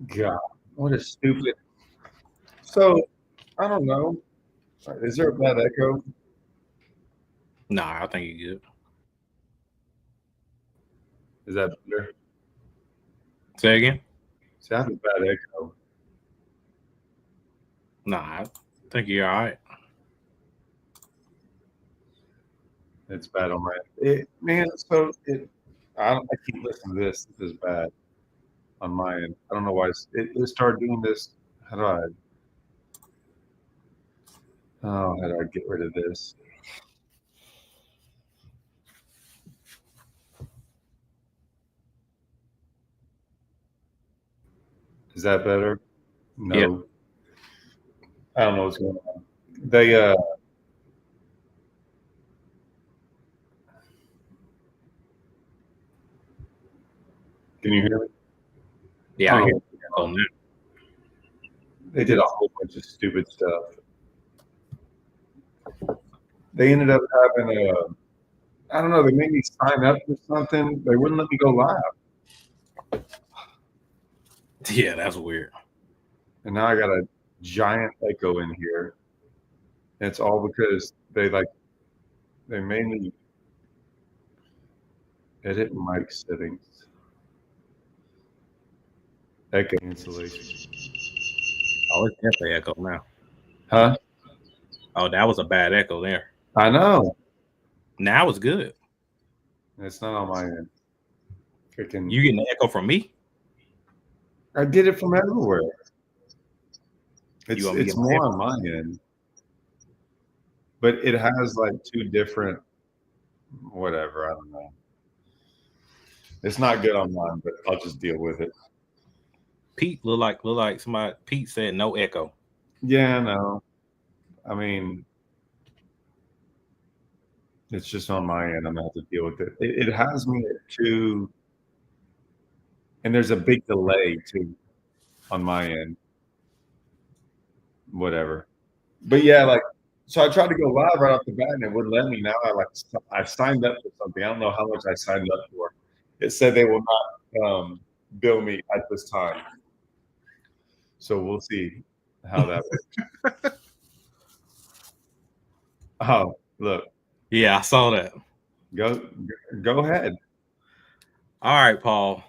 God, what a stupid. So I don't know. Is there a bad echo? Nah, I think you're good. Is that better? Say again. See, I have a bad echo. Nah, I think you're all right. It's bad on my man. So I keep listening to this. This is bad on my end. I don't know why it started doing this. How do I? Oh, how do I get rid of this? Is that better? Yeah. No, I don't know what's going on. They can you hear me? I Yeah, I don't hear know what's you going on. now. They did a whole bunch of stupid stuff. They ended up having a. I don't know. They made me sign up for something. They wouldn't let me go live, Yeah, that's weird. and now I got a giant echo in here. And it's all because they made me edit mic settings, echo cancellation. Oh, it's definitely echo now. Huh? Oh, that was a bad echo there. I know. Now it's good. It's not on my end. Freaking. You getting the echo from me? I get it from everywhere. You It's want me to it's get my more echo? on my end, but it has like two different whatever. I don't know. It's not good on mine, but I'll just deal with it. Pete look like somebody. Pete said no echo. Yeah, no. I mean, it's just on my end. I'm gonna have to deal with it. It has me at two, and there's a big delay too on my end. Whatever. But yeah, like so I tried to go live right off the bat and it wouldn't let me. Now I signed up for something. I don't know how much I signed up for. It said they will not bill me at this time. So we'll see how that works. Oh, look, Yeah, I saw that. go go ahead. All right, Paul.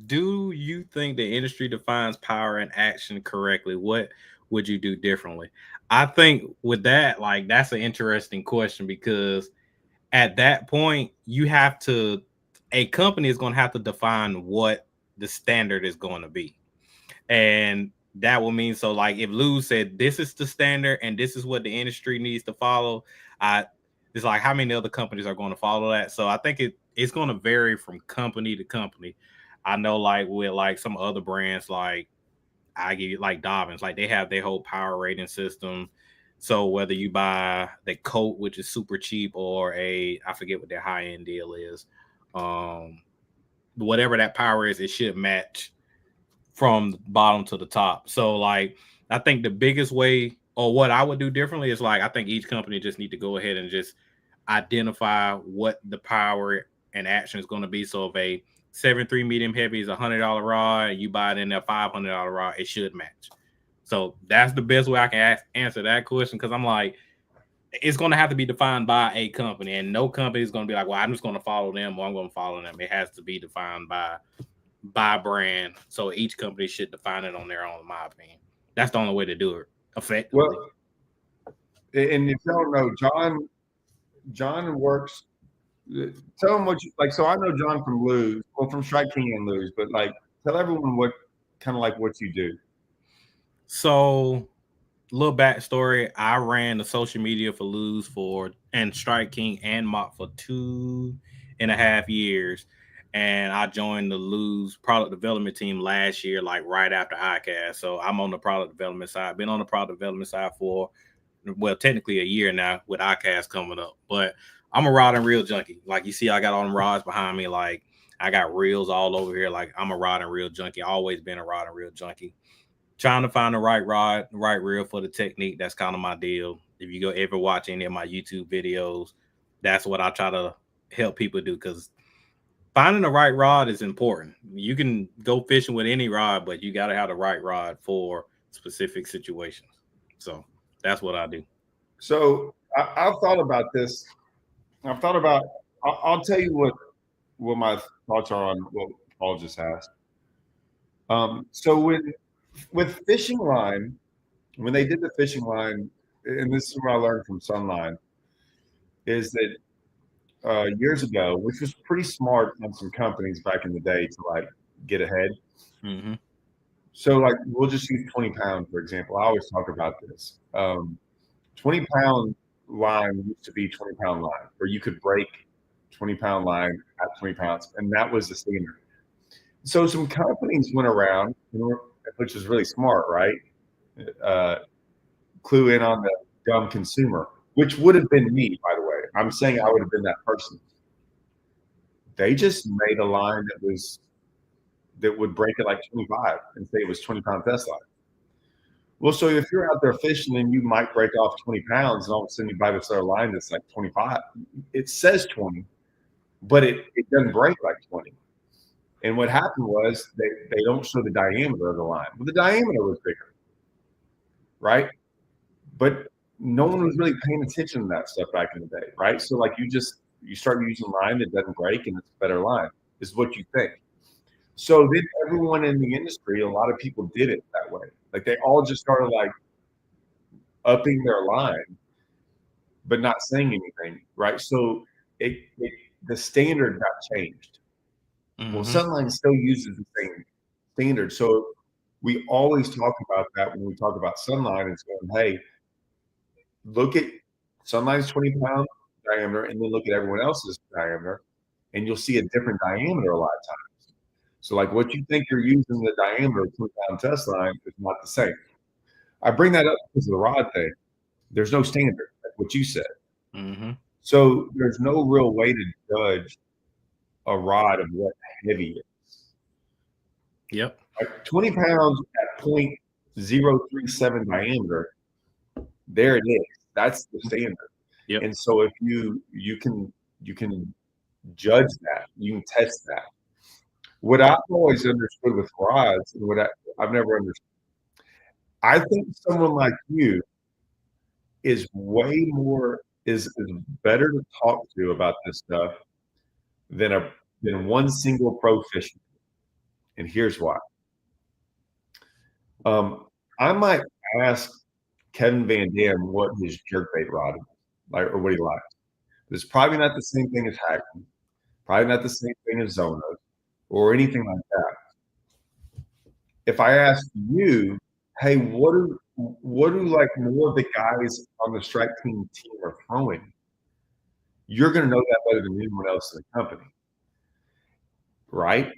Do you think the industry defines power and action correctly? What would you do differently? I think with that, like that's an interesting question because at that point you have to a company is going to have to define what the standard is going to be. And that will mean so like if Lou said this is the standard and this is what the industry needs to follow, I it's like how many other companies are going to follow that. So I think it's going to vary from company to company. I know like with like some other brands like I give you like Dobbins, like they have their whole power rating system. So whether you buy the coat, which is super cheap, or a I forget what their high end deal is, um, whatever that power is, it should match from the bottom to the top. So like I think the biggest way or what I would do differently is like I think each company just need to go ahead and just identify what the power and action is going to be. So if a 7.3 medium heavy is $100 rod, you buy it in a $500 rod, it should match. So that's the best way I can answer that question because I'm like, it's going to have to be defined by a company, and no company is going to be like, well, I'm just going to follow them or I'm going to follow them. It has to be defined by brand. So each company should define it on their own, in my opinion. That's the only way to do it Well, effectively. and if you don't know, John works. Tell him what you like. So I know John from Lou's, well, from Strike King and Lou's, but like, tell everyone what kind of like what you do. So little backstory: I ran the social media for Lose for and Strike King and Mott for 2.5 years, and I joined the Lose product development team last year, like right after ICAST. So I'm on the product development side. Been on the product development side for well, technically a year now with ICAST coming up. But I'm a rod and reel junkie. Like you see, I got all them rods behind me. Like I got reels all over here. Like I'm a rod and reel junkie. Always been a rod and reel junkie trying to find the right rod, right reel for the technique. That's kind of my deal. If you go ever watch any of my YouTube videos, that's what I try to help people do because finding the right rod is important. You can go fishing with any rod, but you got to have the right rod for specific situations. So that's what I do. So I've thought about this. I've thought about. I'll tell you what my thoughts are on what Paul just asked. So with fishing line, when they did the fishing line, and this is what I learned from Sunline, is that years ago, which was pretty smart on some companies back in the day to like get ahead. Mm-hmm. So like we'll just use 20 pound for example. I always talk about this. 20-pound line used to be 20-pound line, where you could break 20-pound line at 20 pounds, and that was the standard. So some companies went around, which is really smart, right? Clue in on the dumb consumer, which would have been me, by the way. I'm saying I would have been that person. They just made a line that would break it like 25 and say it was 20-pound test line. Well, so if you're out there fishing and you might break off 20 pounds, and all of a sudden you buy this other line that's like 25, it says 20, but it doesn't break like 20. And what happened was they don't show the diameter of the line. Well, the diameter was bigger, right? But no one was really paying attention to that stuff back in the day, right? So like you start using line that doesn't break and it's a better line, is what you think. So then everyone in the industry, a lot of people did it that way. Like they all just started like upping their line, but not saying anything, right? So the standard got changed. Mm-hmm. Well, Sunline still uses the same standard. So we always talk about that when we talk about Sunline and saying, hey, look at Sunline's 20-pound diameter and then look at everyone else's diameter, and you'll see a different diameter a lot of times. So like what you think you're using the diameter of 20-pound test line is not the same. I bring that up because of the rod thing. There's no standard, like what you said. Mm-hmm. So there's no real way to judge a rod of what heavy is. Yep. Like 20 pounds at 0.037 diameter, there it is. That's the standard. Yep. And so if you can judge that, you can test that. What I've always understood with rods, and what I've never understood, I think someone like you is way more is better to talk to about this stuff than one single pro fisherman. And here's why. I might ask Kevin Van Dam what his jerkbait rod is, like, or what he likes. It's probably not the same thing as Hackman, probably not the same thing as Zonos, or anything like that. If I ask you, hey, what do like more of the guys on the strike team are throwing? You're going to know that better than anyone else in the company, right?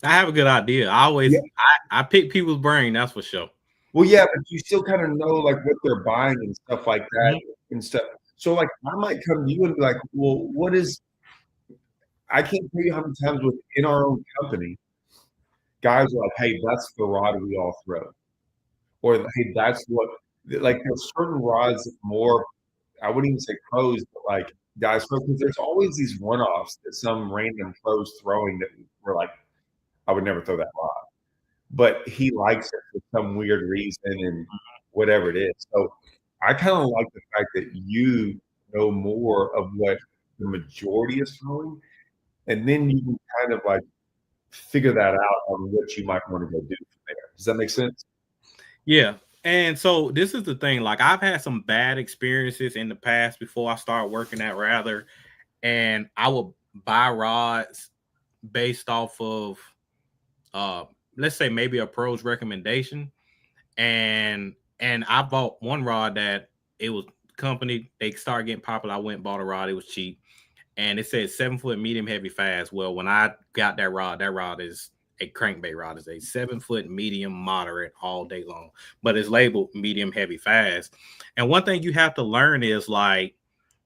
I have a good idea. I pick people's brain, that's for sure. Well, yeah, but you still kind of know like what they're buying and stuff like that and stuff. So like I might come to you and be like, well, what is I can't tell you how many times within our own company, guys are like, hey, that's the rod we all throw. Or hey, that's what like there's certain rods that more, I wouldn't even say pros, but like guys throw, because there's always these one-offs that some random pros throwing that we're like, I would never throw that rod. But he likes it for some weird reason and whatever it is. So I kind of like the fact that you know more of what the majority is throwing, and then you can kind of like figure that out on what you might want to go do from there. Does that make sense? Yeah. And so this is the thing, like I've had some bad experiences in the past before I started working at Rather, and I would buy rods based off of let's say maybe a pro's recommendation, and I bought one rod that it was company, they started getting popular. I went and bought a rod, it was cheap, and it said 7-foot medium heavy fast. Well, when I got that rod is a crankbait rod, is a 7-foot medium moderate all day long, but it's labeled medium heavy fast. And one thing you have to learn is like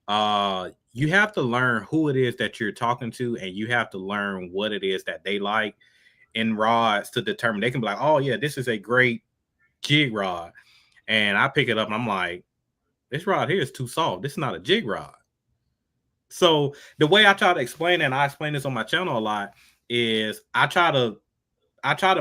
you have to learn who it is that you're talking to, and you have to learn what it is that they like in rods to determine. They can be like, oh yeah, this is a great jig rod, and I pick it up and I'm like, this rod here is too soft, this is not a jig rod. So the way I try to explain it, and I explain this on my channel a lot, is I try to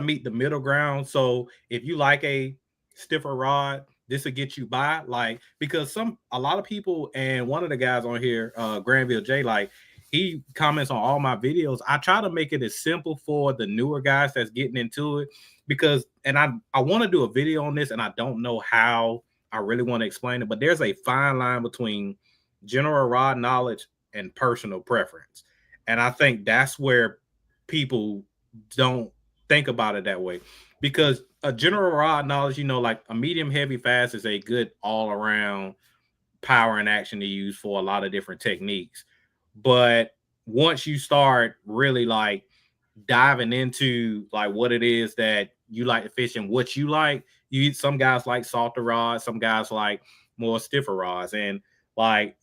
meet the middle ground. So if you like a stiffer rod, this will get you by. Like, because a lot of people, and one of the guys on here, Granville J, like, he comments on all my videos. I try to make it as simple for the newer guys that's getting into it, because, and I want to do a video on this, and I don't know how I really want to explain it, but there's a fine line between general rod knowledge and personal preference. And I think that's where people don't think about it that way, because a general rod knowledge, like a medium heavy fast is a good all around power and action to use for a lot of different techniques. But once you start really like diving into like what it is that you like to fish and what you like, some guys like softer rods, some guys like more stiffer rods. And like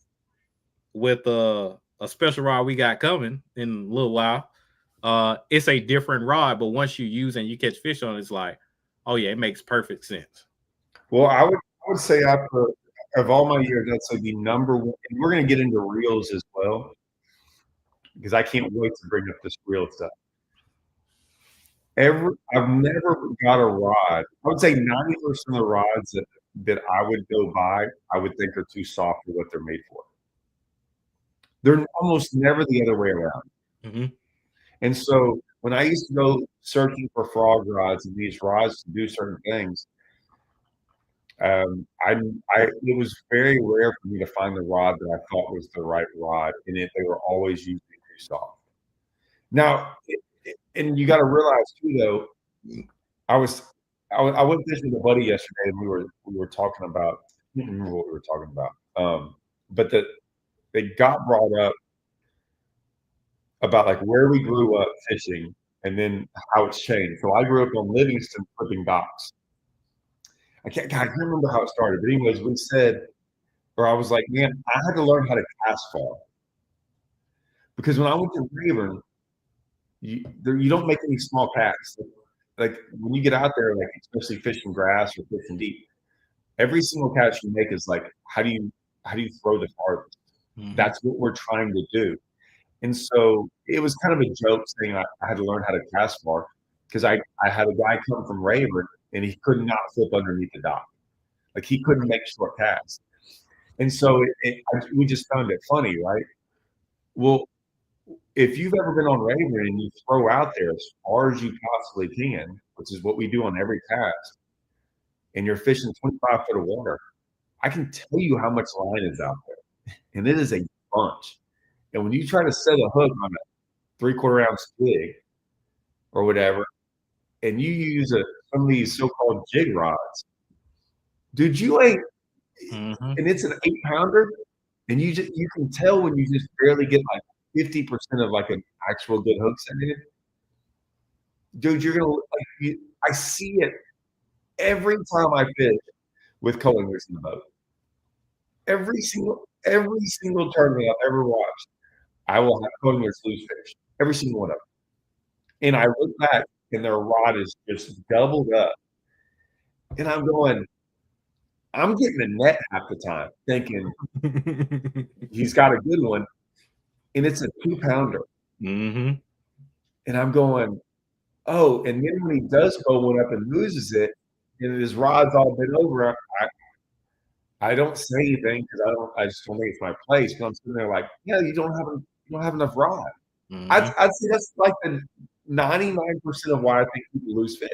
with a special rod we got coming in a little while, it's a different rod, but once you use and you catch fish on it, it's like, oh yeah, it makes perfect sense. Well, I would say after of all my years, that's like the number one. And we're going to get into reels as well, because I can't wait to bring up this reel stuff. I've never got a rod. I would say 90% of the rods that I would go buy, I would think are too soft for what they're made for. They're almost never the other way around. Mm-hmm. And so when I used to go searching for frog rods and these rods to do certain things, it was very rare for me to find the rod that I thought was the right rod, and they were always usually too soft. Now, and you got to realize too, though, I went fishing with a buddy yesterday, and we were talking about, I can't remember what we were talking about, but they got brought up about like where we grew up fishing and then how it's changed. So I grew up on Livingston flipping docks. I can't remember how it started, but anyways, we said, or I was like, man, I had to learn how to cast fall, because when I went to Rayburn, you don't make any small casts. Like when you get out there, like especially fishing grass or fishing deep, every single catch you make is like, how do you throw the farthest? Mm-hmm. That's what we're trying to do. And so it was kind of a joke saying I had to learn how to cast far, because I had a guy come from Rayburn and he could not flip underneath the dock. Like he couldn't make short casts. And so we just found it funny, right? Well, if you've ever been on Rayburn and you throw out there as far as you possibly can, which is what we do on every cast, and you're fishing 25 foot of water, I can tell you how much line is out there. And it is a bunch. And when you try to set a hook on a 3/4 ounce jig or whatever, and you use some of these so-called jig rods, dude, you ain't, and it's an 8-pounder, and you can tell when you just barely get like 50% of like an actual good hook set in it. Dude, you're gonna I see it every time I fish with coalingers in the boat. Every single tournament I've ever watched, I will have coalingers lose fish. Every single one of them. And I look back and their rod is just doubled up. And I'm going, I'm getting a net half the time, thinking he's got a good one. And it's a 2-pounder. Mm-hmm. And I'm going, oh, and then when he does pull one up and loses it, and his rod's all bent over, I don't say anything, because I just don't think it's my place. Because I'm sitting there like, yeah, you don't have enough rod. Mm-hmm. I'd say that's like the 99% of why I think people lose fish.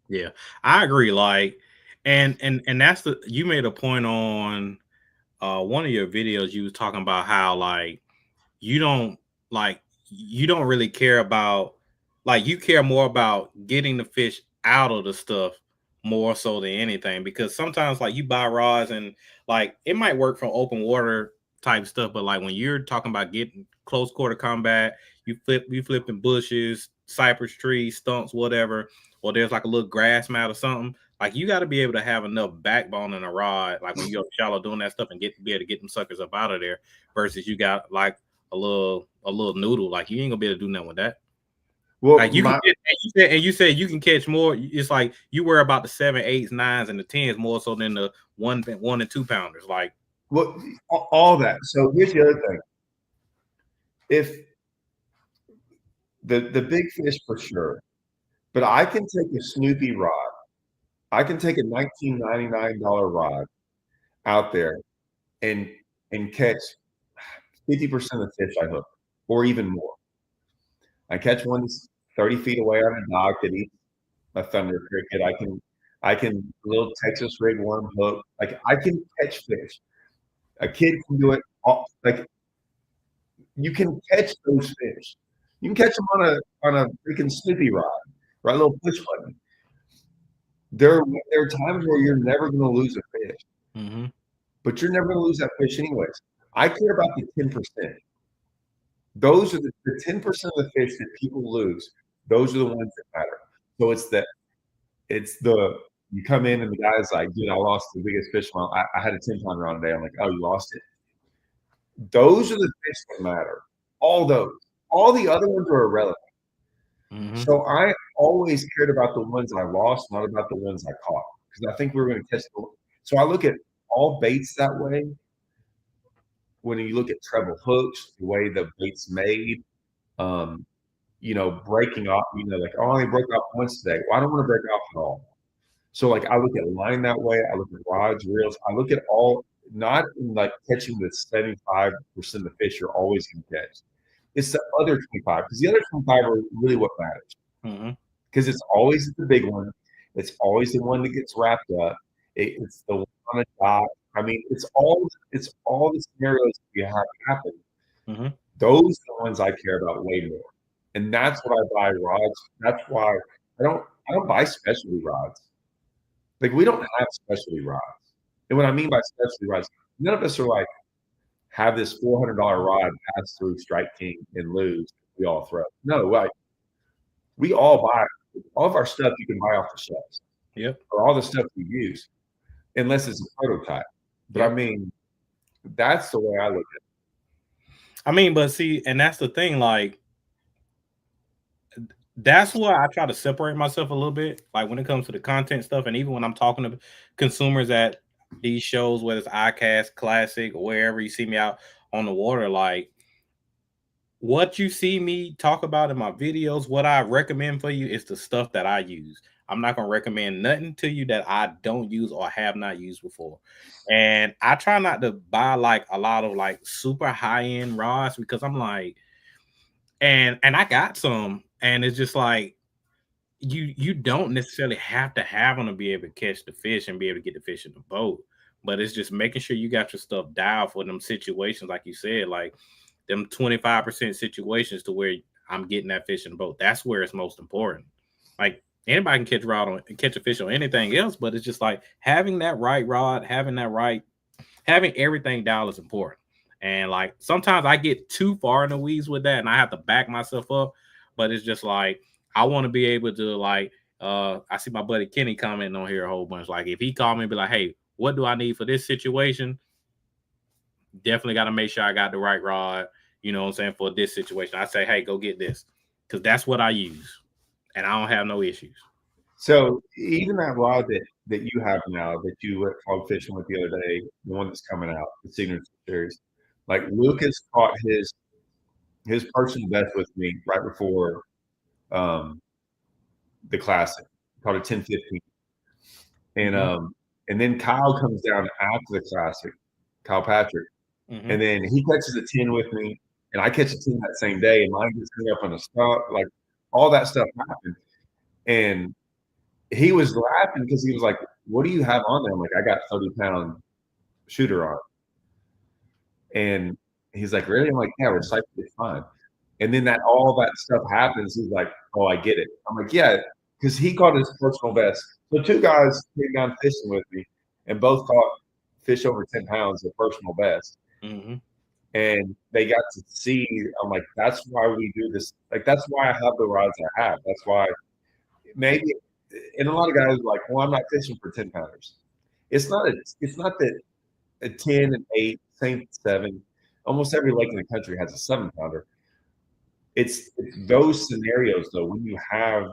Yeah, I agree. Like, and that's you made a point on one of your videos. You was talking about how like you don't really care about, like, you care more about getting the fish out of the stuff more so than anything, because sometimes like you buy rods and like it might work for open water type stuff, but like when you're talking about getting close quarter combat, you flipping bushes, cypress trees, stumps, whatever, or there's like a little grass mat or something, like you got to be able to have enough backbone in a rod, like when you're shallow doing that stuff, and be able to get them suckers up out of there, versus you got like a little noodle, like you ain't gonna be able to do nothing with that. Well, like you said you can catch more. It's like you worry about the 7, 8s, 9s, and the 10s more so than the 1 and 2 pounders. Like, Well, all that. So here's the other thing. If the big fish for sure, but I can take a Snoopy rod. I can take a $19.99 rod out there and catch 50% of the fish I hook, or even more. I catch one that's 30 feet away on a dock that eats a thunder cricket. I can little Texas rig worm hook. Like I can catch fish. A kid can do it. Like you can catch those fish. You can catch them on a freaking Snoopy rod, right? A little push button. There are times where you're never going to lose a fish, Mm-hmm. but you're never going to lose that fish anyways. I care about the 10%. Those are the 10% of the fish that people lose. Those are the ones that matter. So it's the you come in and the guy's like, dude, I lost the biggest fish. I had a 10-pounder on today. I'm like, oh, you lost it. Those are the fish that matter. All those. All the other ones are irrelevant. Mm-hmm. So I always cared about the ones I lost, not about the ones I caught, because I think we were going to catch the. So I look at all baits that way. When you look at treble hooks, the way the bait's made, breaking off, like, oh, I only broke off once today. Well, I don't want to break off at all. So like I look at line that way, I look at rods, reels, I look at all, not in like catching the 75% of the fish you're always going to catch. It's the other 25, because the other 25 are really what matters. Mm-hmm. Because it's always the big one. It's always the one that gets wrapped up. It's the one on a dock. I mean, it's all the scenarios you have happen. Mm-hmm. Those are the ones I care about way more. And that's what I buy rods. That's why I don't buy specialty rods. Like we don't have specialty rods. And what I mean by specialty rods, none of us are like have this $400 rod pass through Strike King and lose. We all throw. No, like we all buy all of our stuff you can buy off the shelves. Yep. Or all the stuff we use, unless it's a prototype. But Yep. I mean, that's the way I look at it. I mean, but see, and that's the thing, like that's why I try to separate myself a little bit, like when it comes to the content stuff, and even when I'm talking to consumers at these shows, whether it's iCast, Classic, or wherever you see me out on the water, like what you see me talk about in my videos, what I recommend for you is the stuff that I use. I'm not going to recommend nothing to you that I don't use or have not used before. And I try not to buy like a lot of like super high-end rods, because I'm like, and I got some, and it's just like you don't necessarily have to have them to be able to catch the fish and be able to get the fish in the boat. But it's just making sure you got your stuff dialed for them situations, like you said, like them 25% situations to where I'm getting that fish in the boat. That's where it's most important. Like anybody can catch a fish on anything else, but it's just like having that right rod, having everything dialed is important. And like sometimes I get too far in the weeds with that and I have to back myself up. But it's just like I want to be able to like I see my buddy Kenny commenting on here a whole bunch. Like if he called me and be like, hey, what do I need for this situation? Definitely got to make sure I got the right rod, you know what I'm saying, for this situation. I say, hey, go get this. Because that's what I use. And I don't have no issues. So even that rod that you have now, that you went frog fishing with the other day, the one that's coming out, the signature series, like Lucas caught his personal best with me right before the classic, caught a 10-15. And then Kyle comes down after the classic, Kyle Patrick, and then he catches a 10 with me, and I catch a 10 that same day, and mine gets hung up on the spot. Like all that stuff happened, and he was laughing because he was like, "What do you have on there?" I'm like, "I got 30-pound shooter on," and he's like, "Really?" I'm like, "Yeah, recycle is fine." And then all that stuff happens. He's like, "Oh, I get it." I'm like, "Yeah," because he caught his personal best. So two guys came down fishing with me, and both caught fish over 10 pounds, their personal best. And they got to see. I'm like, that's why we do this. Like, that's why I have the rods I have. That's why maybe. And a lot of guys are like, well, I'm not fishing for 10 pounders. It's not that a 10 and 8, same 7. Almost every lake in the country has a 7-pounder. It's those scenarios though when you have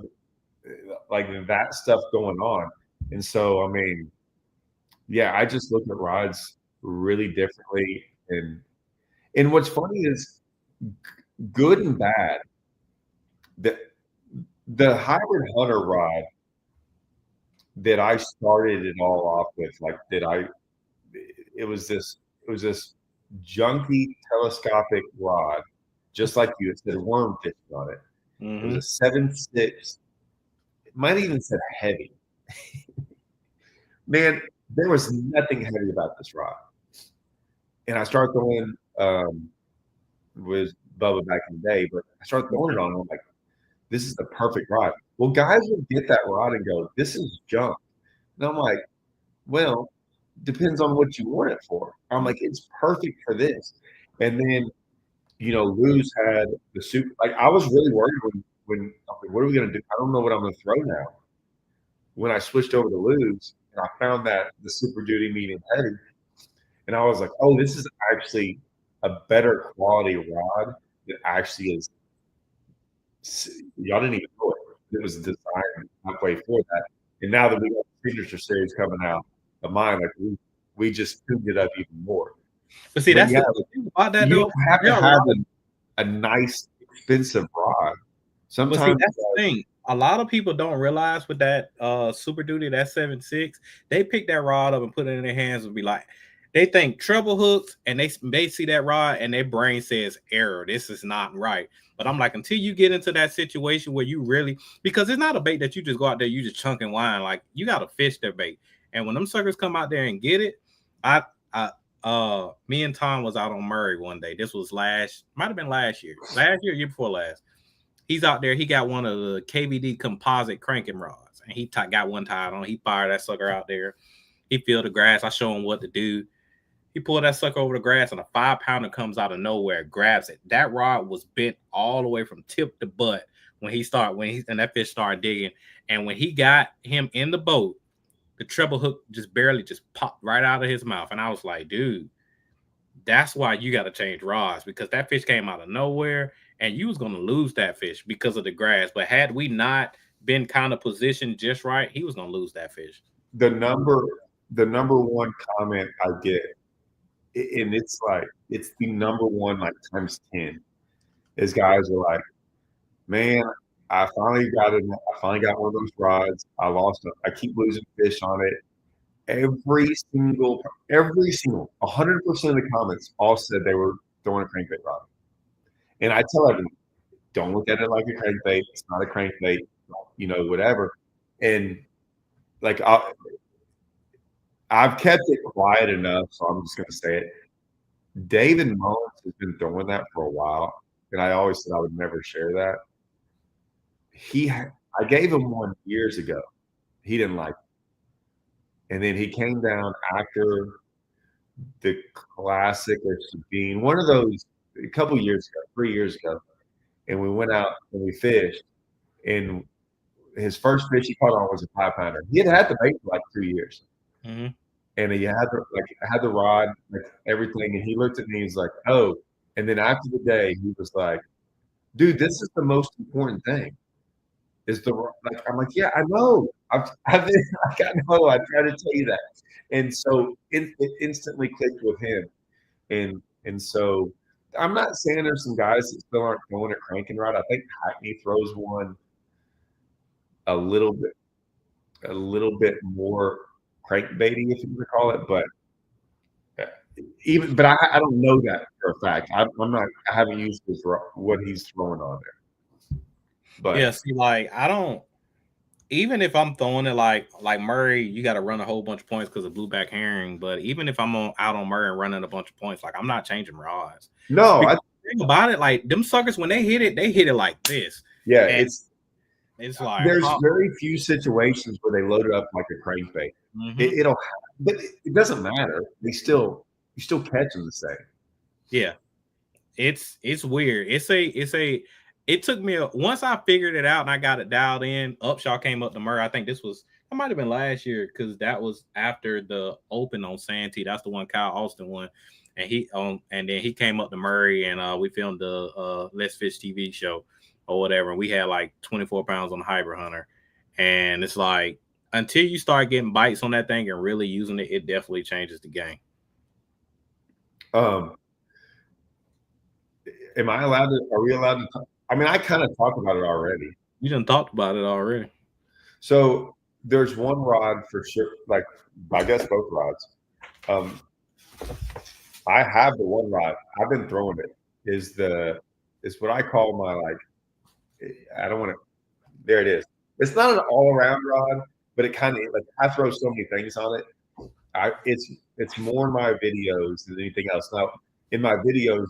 like that stuff going on. And so I mean, yeah, I just look at rods really differently. And what's funny is good and bad. The the hybrid hunter rod that I started it all off with, like that I it was this junky telescopic rod, just like you. It said worm fishing on it. It was a 7.6. It might even said heavy. Man, there was nothing heavy about this rod. And I started throwing with Bubba back in the day, but I started throwing it on. And I'm like, this is the perfect rod. Well, guys will get that rod and go, this is junk. And I'm like, well, depends on what you want it for. I'm like, it's perfect for this. And then, Luz had the super. Like, I was really worried when I'm like, what are we gonna do? I don't know what I'm gonna throw now. When I switched over to Luz and I found that the Super Duty medium heavy, and I was like, oh, this is actually a better quality rod that actually is. Y'all didn't even know it. It was designed halfway for that. And now that we got the Signature Series coming out of mine, like we just tuned it up even more. But see, that's the thing about that. You don't have to have a nice, expensive rod. Sometimes see, that's the thing. A lot of people don't realize with that Super Duty, that 7.6, they pick that rod up and put it in their hands and be like, they think treble hooks, and they see that rod and their brain says error. This is not right. But I'm like, until you get into that situation where you really, because it's not a bait that you just go out there, you just chunk and whine. Like, you got to fish their bait. And when them suckers come out there and get it, me and Tom was out on Murray one day. This was might have been last year, year before last. He's out there. He got one of the KVD composite cranking rods, and he got one tied on. He fired that sucker out there. He filled the grass. I show him what to do. He pulled that sucker over the grass, and a 5-pounder comes out of nowhere, grabs it. That rod was bent all the way from tip to butt and that fish started digging. And when he got him in the boat, the treble hook just barely popped right out of his mouth. And I was like, dude, that's why you got to change rods, because that fish came out of nowhere and you was going to lose that fish because of the grass. But had we not been kind of positioned just right, he was going to lose that fish. The number one comment I get, and it's the number one, like times 10, is guys are like, man, I finally got one of those rods. I lost it. I keep losing fish on it. Every single 100% of the comments all said they were throwing a crankbait rod. And I tell everyone, don't look at it like a crankbait. It's not a crankbait, whatever. And like, I've kept it quiet enough, so I'm just going to say it. David Mullins has been throwing that for a while, and I always said I would never share that. I gave him one years ago. He didn't like it. And then he came down after the Classic or Sabine, one of those, a couple years ago, 3 years ago, and we went out and we fished. And his first fish he caught on was a 5-pounder. He had the bait for like 2 years. Mm-hmm. And he had the rod, like everything. And he looked at me and he's like, oh. And then after the day, he was like, dude, this is the most important thing. I'm like, yeah, I know. I've been, like, I know. I try to tell you that. And so it instantly clicked with him. And so I'm not saying there's some guys that still aren't throwing a cranking rod. I think Hackney throws one a little bit more crankbaity, if you would call it, but I don't know that for a fact. I haven't used what he's throwing on there. But yeah, see, like, I don't, even if I'm throwing it like Murray, you got to run a whole bunch of points because of blueback herring. But even if I'm out on Murray and running a bunch of points, like, I'm not changing rods. No, the thing about it, like, them suckers, when they hit it like this. Yeah, and it's like, there's very few situations where they load it up like a crankbait. Mm-hmm. But it doesn't matter. You still catch them the same. Yeah, it's weird. It took me once I figured it out and I got it dialed in. Upshaw came up to Murray. I think it might have been last year, because that was after the Open on Santee. That's the one Kyle Austin won, and then he came up to Murray, and we filmed the Let's Fish TV show or whatever. And we had like 24 pounds on the hybrid hunter, and it's like, until you start getting bites on that thing and really using it, it definitely changes the game. Am I allowed to? Are we allowed to? I mean, I kind of talked about it already. You done talked about it already. So there's one rod for sure. Like I guess both rods. I have the one rod. I've been throwing it. Is what I call my I don't want to. There it is. It's not an all around rod, but it kind of like I throw so many things on it. It's more in my videos than anything else. Now in my videos,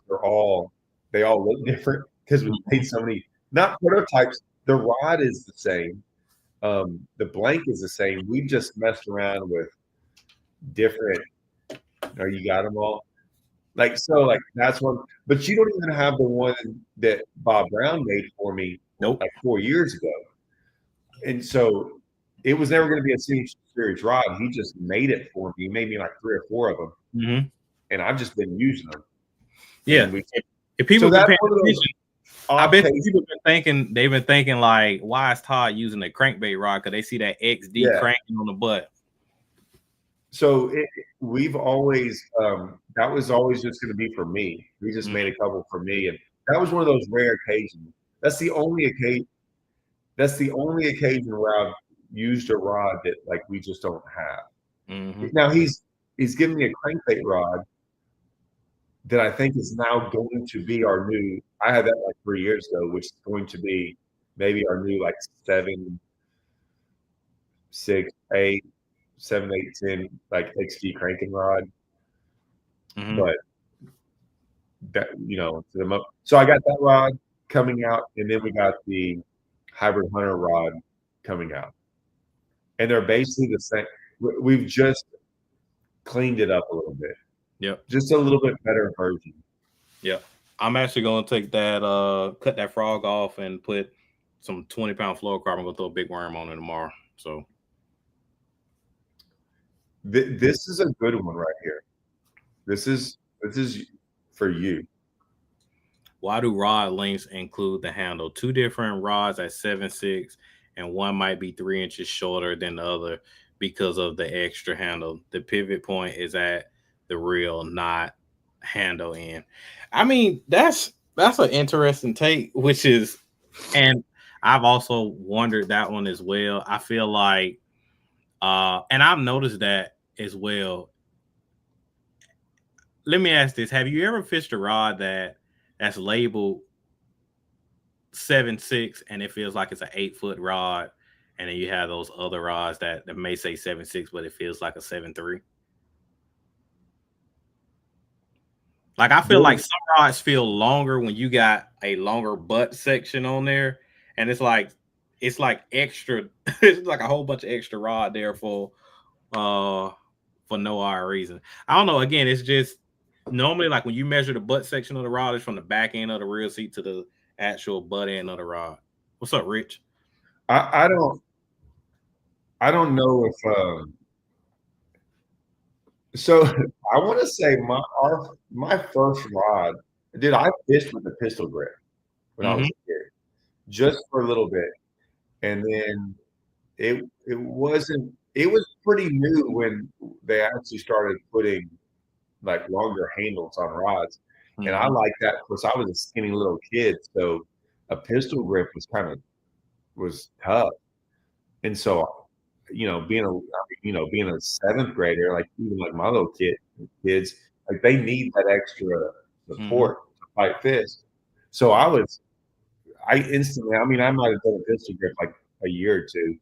they all look different because we made so many not prototypes. The rod is the same. The blank is the same. We just messed around with different. Or you got them all. Like that's one, but you don't even have the one that Bob Brown made for me like 4 years ago. And so it was never going to be a series rod. He just made it for me. He made me like 3 or 4 of them, and I've just been using them. Yeah, if people so been paying attention, I bet people they've been thinking like, why is Todd using a crankbait rod? Because they see that XD cranking on the butt. So we've always that was always just going to be for me. We just made a couple for me, and that was one of those rare occasions. That's the only occasion. That's the only occasion where I've used a rod that like we just don't have. Now he's giving me a crankbait rod that I think is now going to be our new. I had that like 3 years ago, which is going to be maybe our new like 7, 6, 8, 7, 8, 10 like XD cranking rod. But that so I got that rod coming out, and then we got the Hybrid Hunter rod coming out, and they're basically the same. We've just cleaned it up a little bit. Yep, just a little bit better version. Yep, I'm actually gonna take that, cut that frog off, and put some 20-pound fluorocarbon. I'm gonna throw a big worm on it tomorrow. So this is a good one right here. This is for you. Why do rod lengths include the handle? 2 different rods at 7.6, and one might be 3 inches shorter than the other because of the extra handle. The pivot point is at the reel, not handle end. I mean, that's an interesting take, which is, and I've also wondered that one as well. I feel like, and I've noticed that as well. Let me ask this: have you ever fished a rod that's labeled 7.6 and it feels like it's an 8-foot rod, and then you have those other rods that may say 7.6 but it feels like a 7.3? Like, I feel like some rods feel longer when you got a longer butt section on there, and it's like extra. It's like a whole bunch of extra rod there for no other reason. I don't know. Again, it's just normally like when you measure the butt section of the rod, it's from the back end of the reel seat to the actual butt end of the rod. What's up, Rich? I don't know if so I want to say my first rod, dude, I fished with a pistol grip when I was a kid, just for a little bit, and then it was pretty new when they actually started putting like longer handles on rods, and I like that because I was a skinny little kid, so a pistol grip was tough, and so being a 7th grader, like even like my little kids, like they need that extra support to fight fish. So I instantly, I mean, I might have done a pistol grip like a year or 2,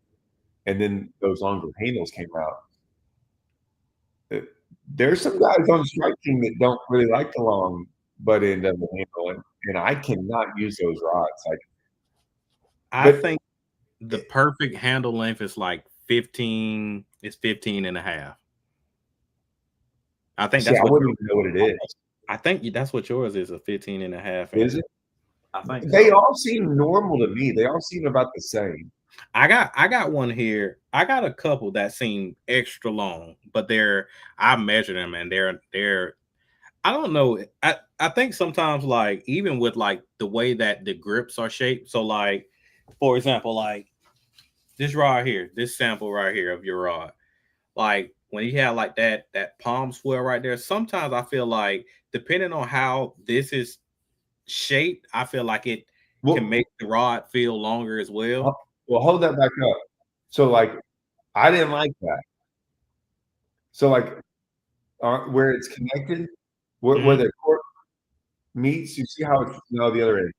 and then those longer handles came out. There's some guys on strike team that don't really like the long butt end of the handle, and I cannot use those rods. Like, I think the perfect handle length is like 15. It's 15 and a half. I think I wouldn't even know what it is. I think that's what yours is, a 15 and a half. Is it? I think they all seem normal to me. They all seem about the same. I got one here. I got a couple that seem extra long, but I measured them and they're I don't know. I think sometimes, like, even with like the way that the grips are shaped. So like, for example, like this rod here, this sample right here of your rod, like when you have like that palm swell right there, sometimes I feel like depending on how this is shaped, I feel like it can Well, make the rod feel longer as well. well, hold that back up. So like, I didn't like that. So like, where it's connected, where Mhm. the cork meets, you see how it's the other end.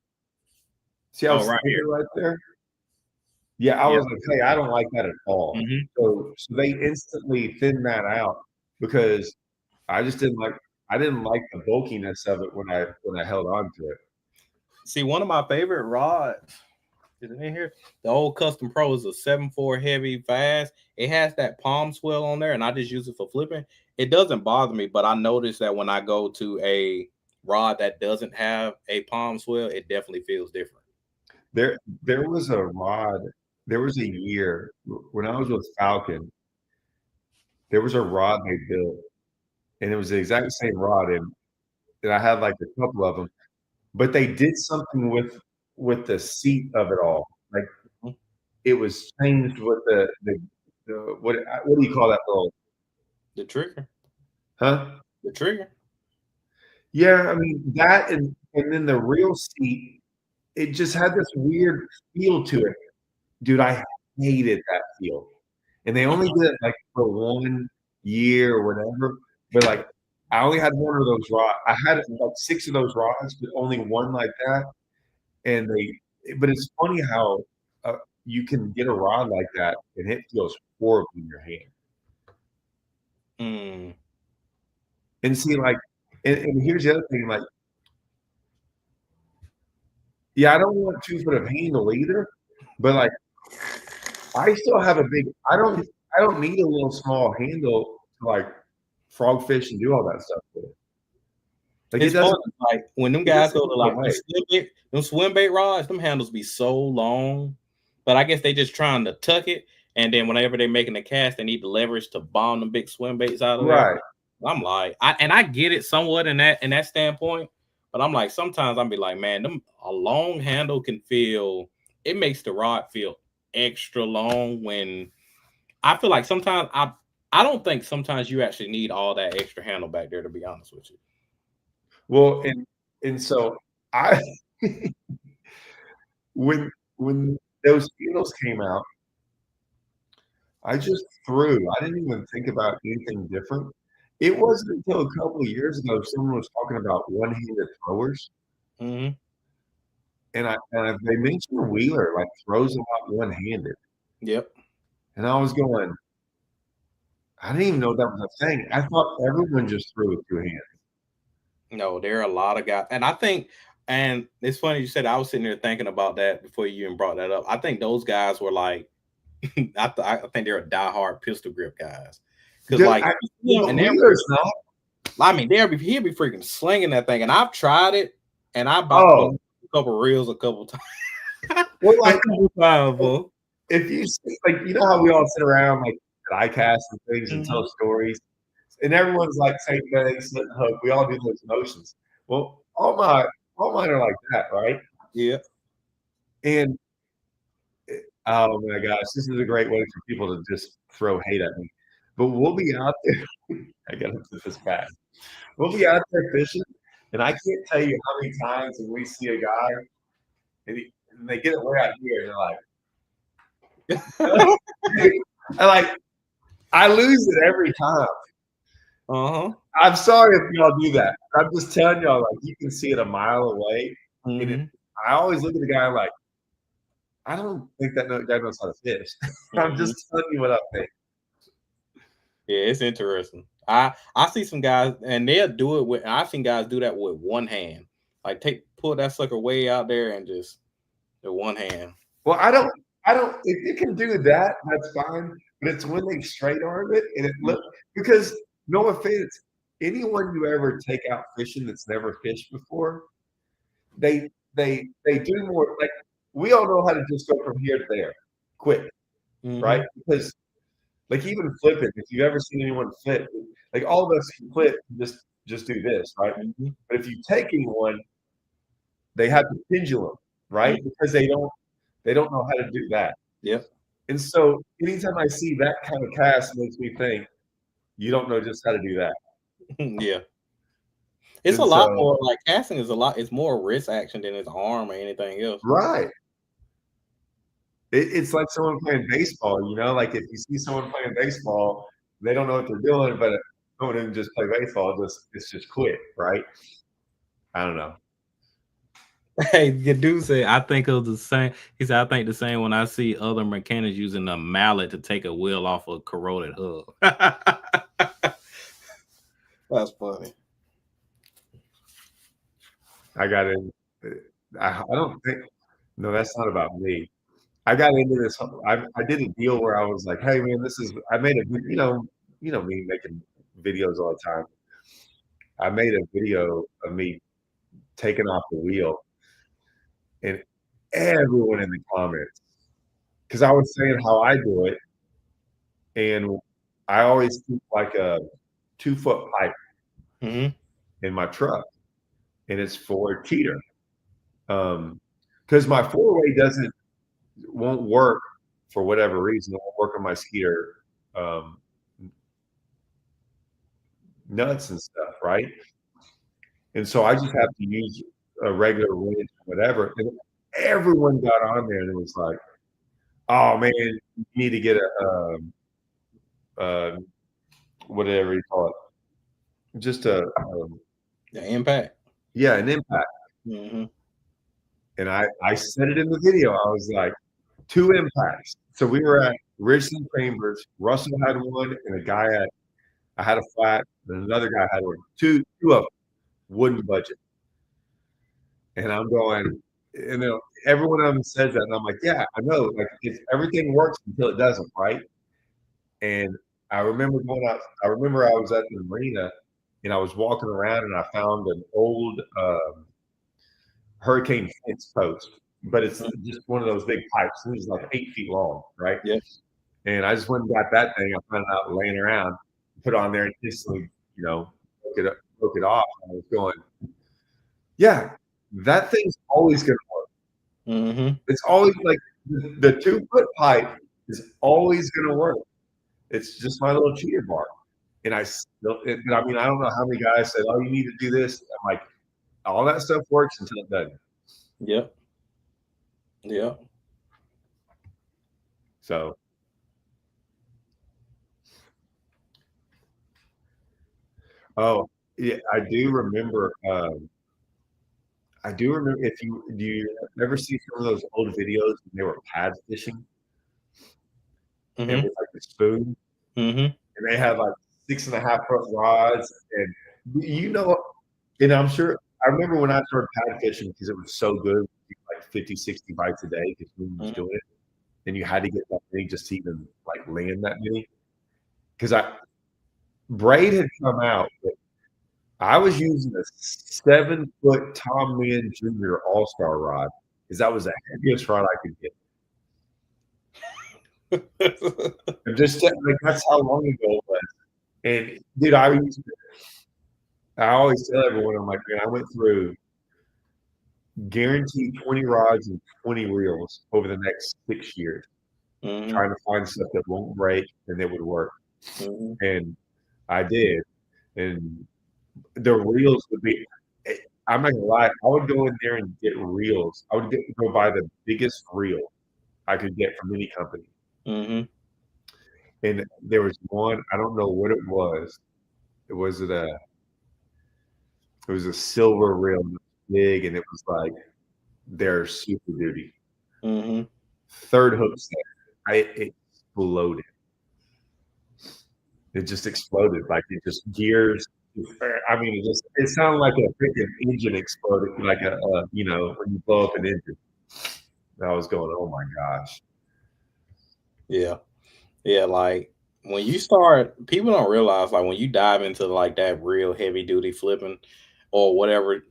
See how Oh, it's right here. thicker right there? Yeah, I Yep. was like, hey, I don't like that at all. Mhm. So they instantly thinned that out because I just didn't like I didn't like the bulkiness of it when I held on to it. See, one of my favorite rods is it in here. The old Custom Pro is a 7.4 heavy fast. It has that palm swell on there, and I just use it for flipping. It doesn't bother me, but I notice that when I go to a rod that doesn't have a palm swell, it definitely feels different. There was a rod, there was a year when I was with Falcon, there was a rod they built, and it was the exact same rod, and I had like a couple of them, but they did something with the seat of it all. Like Mhm. it was changed with the what do you call that little The trigger, huh? the trigger. Yeah, I mean that and then the real seat, it just had this weird feel to it. Dude, I hated that feel. And they only did it like for 1 year or whatever. But like I only had one of those rods. I had like 6 of those rods, but only one like that. And but it's funny how uh, you can get a rod like that and it feels horrible in your hand. Mm. And see, like, and here's the other thing, like, yeah, I don't want 2 foot of handle either, but like I still have a big I don't need a little small handle to like frog fish and do all that stuff with it. Like It's fun. Like when them it guys doesn't go to get in like the way. them swim bait rods, them handles be so long. But I guess they just trying to tuck it, and then whenever they're making a cast, they need the leverage to bomb them big swim baits out of there. Right. I'm like, I get it somewhat in that standpoint, but I'm like sometimes I'm be like, man, them a long handle can feel it makes the rod feel extra long when I feel like sometimes I don't think sometimes you actually need all that extra handle back there to be honest with you. Well, and so I when those handles came out, I just threw. I didn't even think about anything different. It wasn't until a couple of years ago someone was talking about one-handed throwers, Hmm. they mentioned Wheeler like throws a lot one-handed, Yep. and I was going, I didn't even know that was a thing. I thought everyone just threw with 2 hands. No, there are a lot of guys, and I think, and it's funny you said I was sitting there thinking about that before you even brought that up. I think those guys were like, I think they're diehard pistol grip guys, because Dude, like yeah, you but and Wheeler's not. I mean, he'll be freaking slinging that thing, and I've tried it, and I about put Oh, a couple reels a couple times, well, a like couple times, bro. if you see, like you know how we all sit around like at ICAST and things and Mhm. tell stories, and everyone's like same thing, slit and hook. We all do those motions. Well, all mine are like that, right? Yeah. And oh my gosh, this is a great way for people to just throw hate at me. But we'll be out there. I gotta put this back. We'll be out there fishing, and I can't tell you how many times when we see a guy and they get it way out here, and they're like, I like I lose it every time. Uh-huh. I'm sorry if y'all do that. I'm just telling y'all, like you can see it a mile away, and Hmm. I always look at the guy like I don't think that guy knows how to fish. I'm Hmm. just telling you what I think. Yeah, it's interesting. I see some guys and they'll do it with. I've seen guys do that with one hand, like pull that sucker way out there and just the one hand. Well, I don't. If you can do that, that's fine. But it's when they straight arm it, and it look because no offense, anyone you ever take out fishing that's never fished before, they do more. Like we all know how to just go from here to there, quick, right? Mm-hmm. Because like even flipping, if you've ever seen anyone flip, like all of us can flip, just do this, right? Mm-hmm. But if you take anyone, they have to pendulum, right? Because they don't know how to do that. Yep. And so anytime I see that kind of cast makes me think you don't know just how to do that. Yeah. It's And a lot so, more like casting is a lot. It's more wrist action than it's arm or anything else. right. It's like someone playing baseball, you know, like if you see someone playing baseball, they don't know what they're doing, but someone didn't just play baseball, it's just quick, right? I don't know. Hey, the dude said, I think of the same. He said, I think the same when I see other mechanics using a mallet to take a wheel off a corroded hub. That's funny. I got in. I don't think. No, that's not about me. I got into this. I did a deal where I was like, "Hey, man, this is." I made a, me making videos all the time. I made a video of me taking off the wheel, and everyone in the comments, because I was saying how I do it, and I always keep like a 2-foot pipe in my truck, and it's for cheater. Because my 4-way won't work for whatever reason. It won't work on my Skeeter nuts and stuff, right? And so I just have to use a regular winch or whatever. And everyone got on there and it was like, "Oh man, you need to get a whatever you call it, just the impact." Yeah, an impact. And I said it in the video. I was like, 2 impacts. So we were at Richland Chambers. Russell had one, and I had a flat, and another guy had one. Two of them wouldn't budget. And I'm going, and then every one of them says that, and I'm like, yeah, I know. Like, everything works until it doesn't, right? And I remember I was at the marina, and I was walking around, and I found an old hurricane fence post, but it's just one of those big pipes. It was like 8 feet long, right? Yeah. And I just went and got that thing. I found it out laying around, put it on there, and instantly, broke it off. I was going, yeah, that thing's always going to work. It's always like the 2-foot pipe is always going to work. It's just my little cheater bar. And I don't know how many guys said, "Oh, you need to do this." I'm like, all that stuff works until it doesn't. Yep. Yeah. So, oh yeah, I do remember. If do you ever see some of those old videos when they were pad fishing? And with like the spoon, and they had like 6.5-foot rods, and and I'm sure I remember when I started pad fishing because it was so good, like 50, 60 bites a day because we was doing it, and you had to get that many just to even like land that many. Because braid had come out, but I was using a 7-foot Tom Mann Jr. All-Star rod because that was the heaviest rod I could get. I'm just like, that's how long ago it was. And dude, I always tell everyone, I'm like, man, I went through guaranteed 20 rods and 20 reels over the next 6 years, trying to find stuff that won't break and that would work. And I did. And the reels would be, I'm not gonna lie, I would go in there and get reels. I would go buy the biggest reel I could get from any company. And there was one, I don't know what it was. It was a silver reel, big, and it was like their Super Duty. Third hook set, it exploded. It just exploded, like it just gears. I mean, it sounded like a freaking engine exploded, like when you blow up an engine. I was going, oh my gosh. Yeah. Yeah, like when you start, people don't realize like when you dive into like that real heavy duty flipping or whatever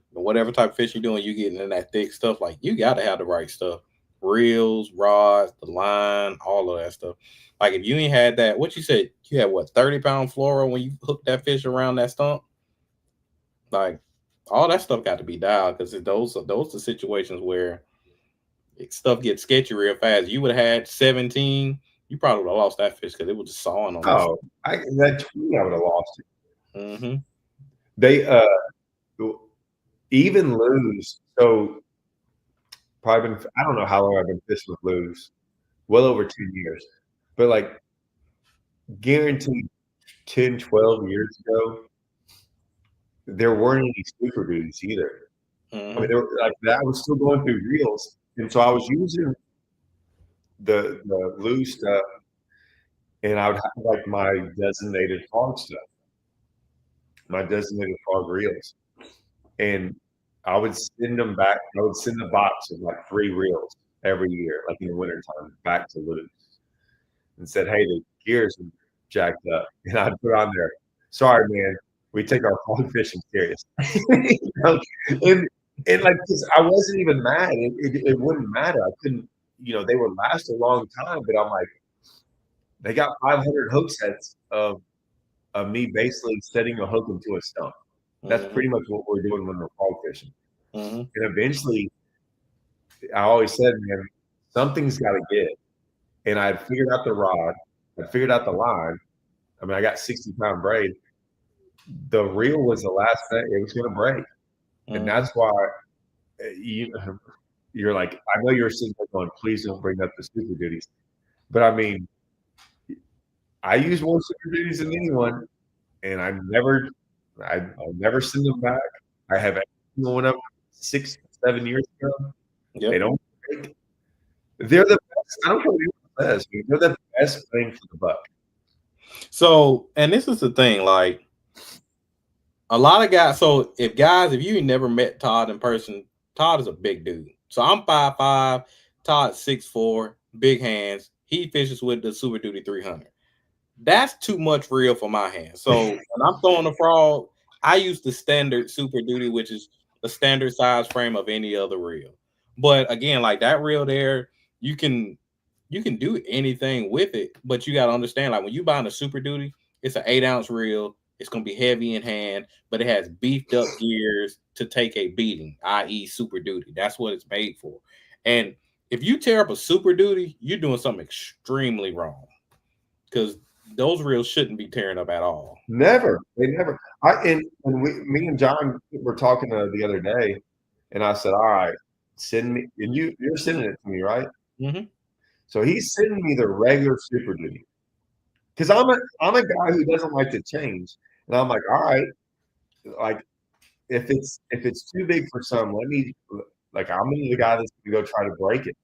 type of fish you're doing, you getting in that thick stuff, like you gotta have the right stuff. Reels, rods, the line, all of that stuff. Like if you ain't had that, what you said, you had what, 30-pound fluoro when you hook that fish around that stump? Like all that stuff got to be dialed because those are situations where stuff gets sketchy real fast. You would have had 17, you probably would have lost that fish because it was just sawing on that 20, I would have lost it. Mm-hmm. They even lose. So probably been, I don't know how long I've been fishing with lose, well over 2 years, but like guaranteed 10, 12 years ago, there weren't any super duties either. I mean, there were, like that. I was still going through reels, and so I was using the loose stuff, and I would have like my designated frog stuff, my designated frog reels, and I would send them back. I would send a box of like 3 reels every year, like in the wintertime, back to loose, and said, "Hey, the gears are jacked up," and I'd put on there, "Sorry, man, we take our frog fishing serious." You know? And like, 'cause I wasn't even mad. It wouldn't matter. I couldn't, they would last a long time, but I'm like, they got 500 hook sets of me basically setting a hook into a stump. That's pretty much what we're doing when we're frog fishing. And eventually, I always said, man, something's got to give. And I had figured out the rod, I figured out the line. I mean, I got 60-pound braid. The reel was the last thing; it was going to break, and that's why you're like, I know you're sitting there going, please don't bring up the super duties, but I mean, I use more super duties than anyone, and I'll never send them back. I have one of them 6, 7 years ago. They don't break. They're the best. I don't care what anyone says. They're the best bang for the buck. So, and this is the thing, like a lot of guys. So, if you ain't never met Todd in person, Todd is a big dude. So I'm 5'5", Todd 6'4", big hands. He fishes with the Super Duty 300. That's too much reel for my hands. So when I'm throwing a frog, I use the standard Super Duty, which is the standard size frame of any other reel. But again, like that reel there, you can do anything with it, but you got to understand, like when you buy a Super Duty, it's an 8-ounce reel. It's going to be heavy in hand, but it has beefed up gears to take a beating, i.e. Super Duty. That's what it's made for. And if you tear up a Super Duty, you're doing something extremely wrong, because those reels shouldn't be tearing up at all. Never. They never. Me and John were talking the other day, and I said, all right, send me, and you're sending it to me, right? So he's sending me the regular Super Duty, because I'm a guy who doesn't like to change, and I'm like, all right, like if it's too big for some, let me, like, I'm gonna be the guy that's gonna go try to break it.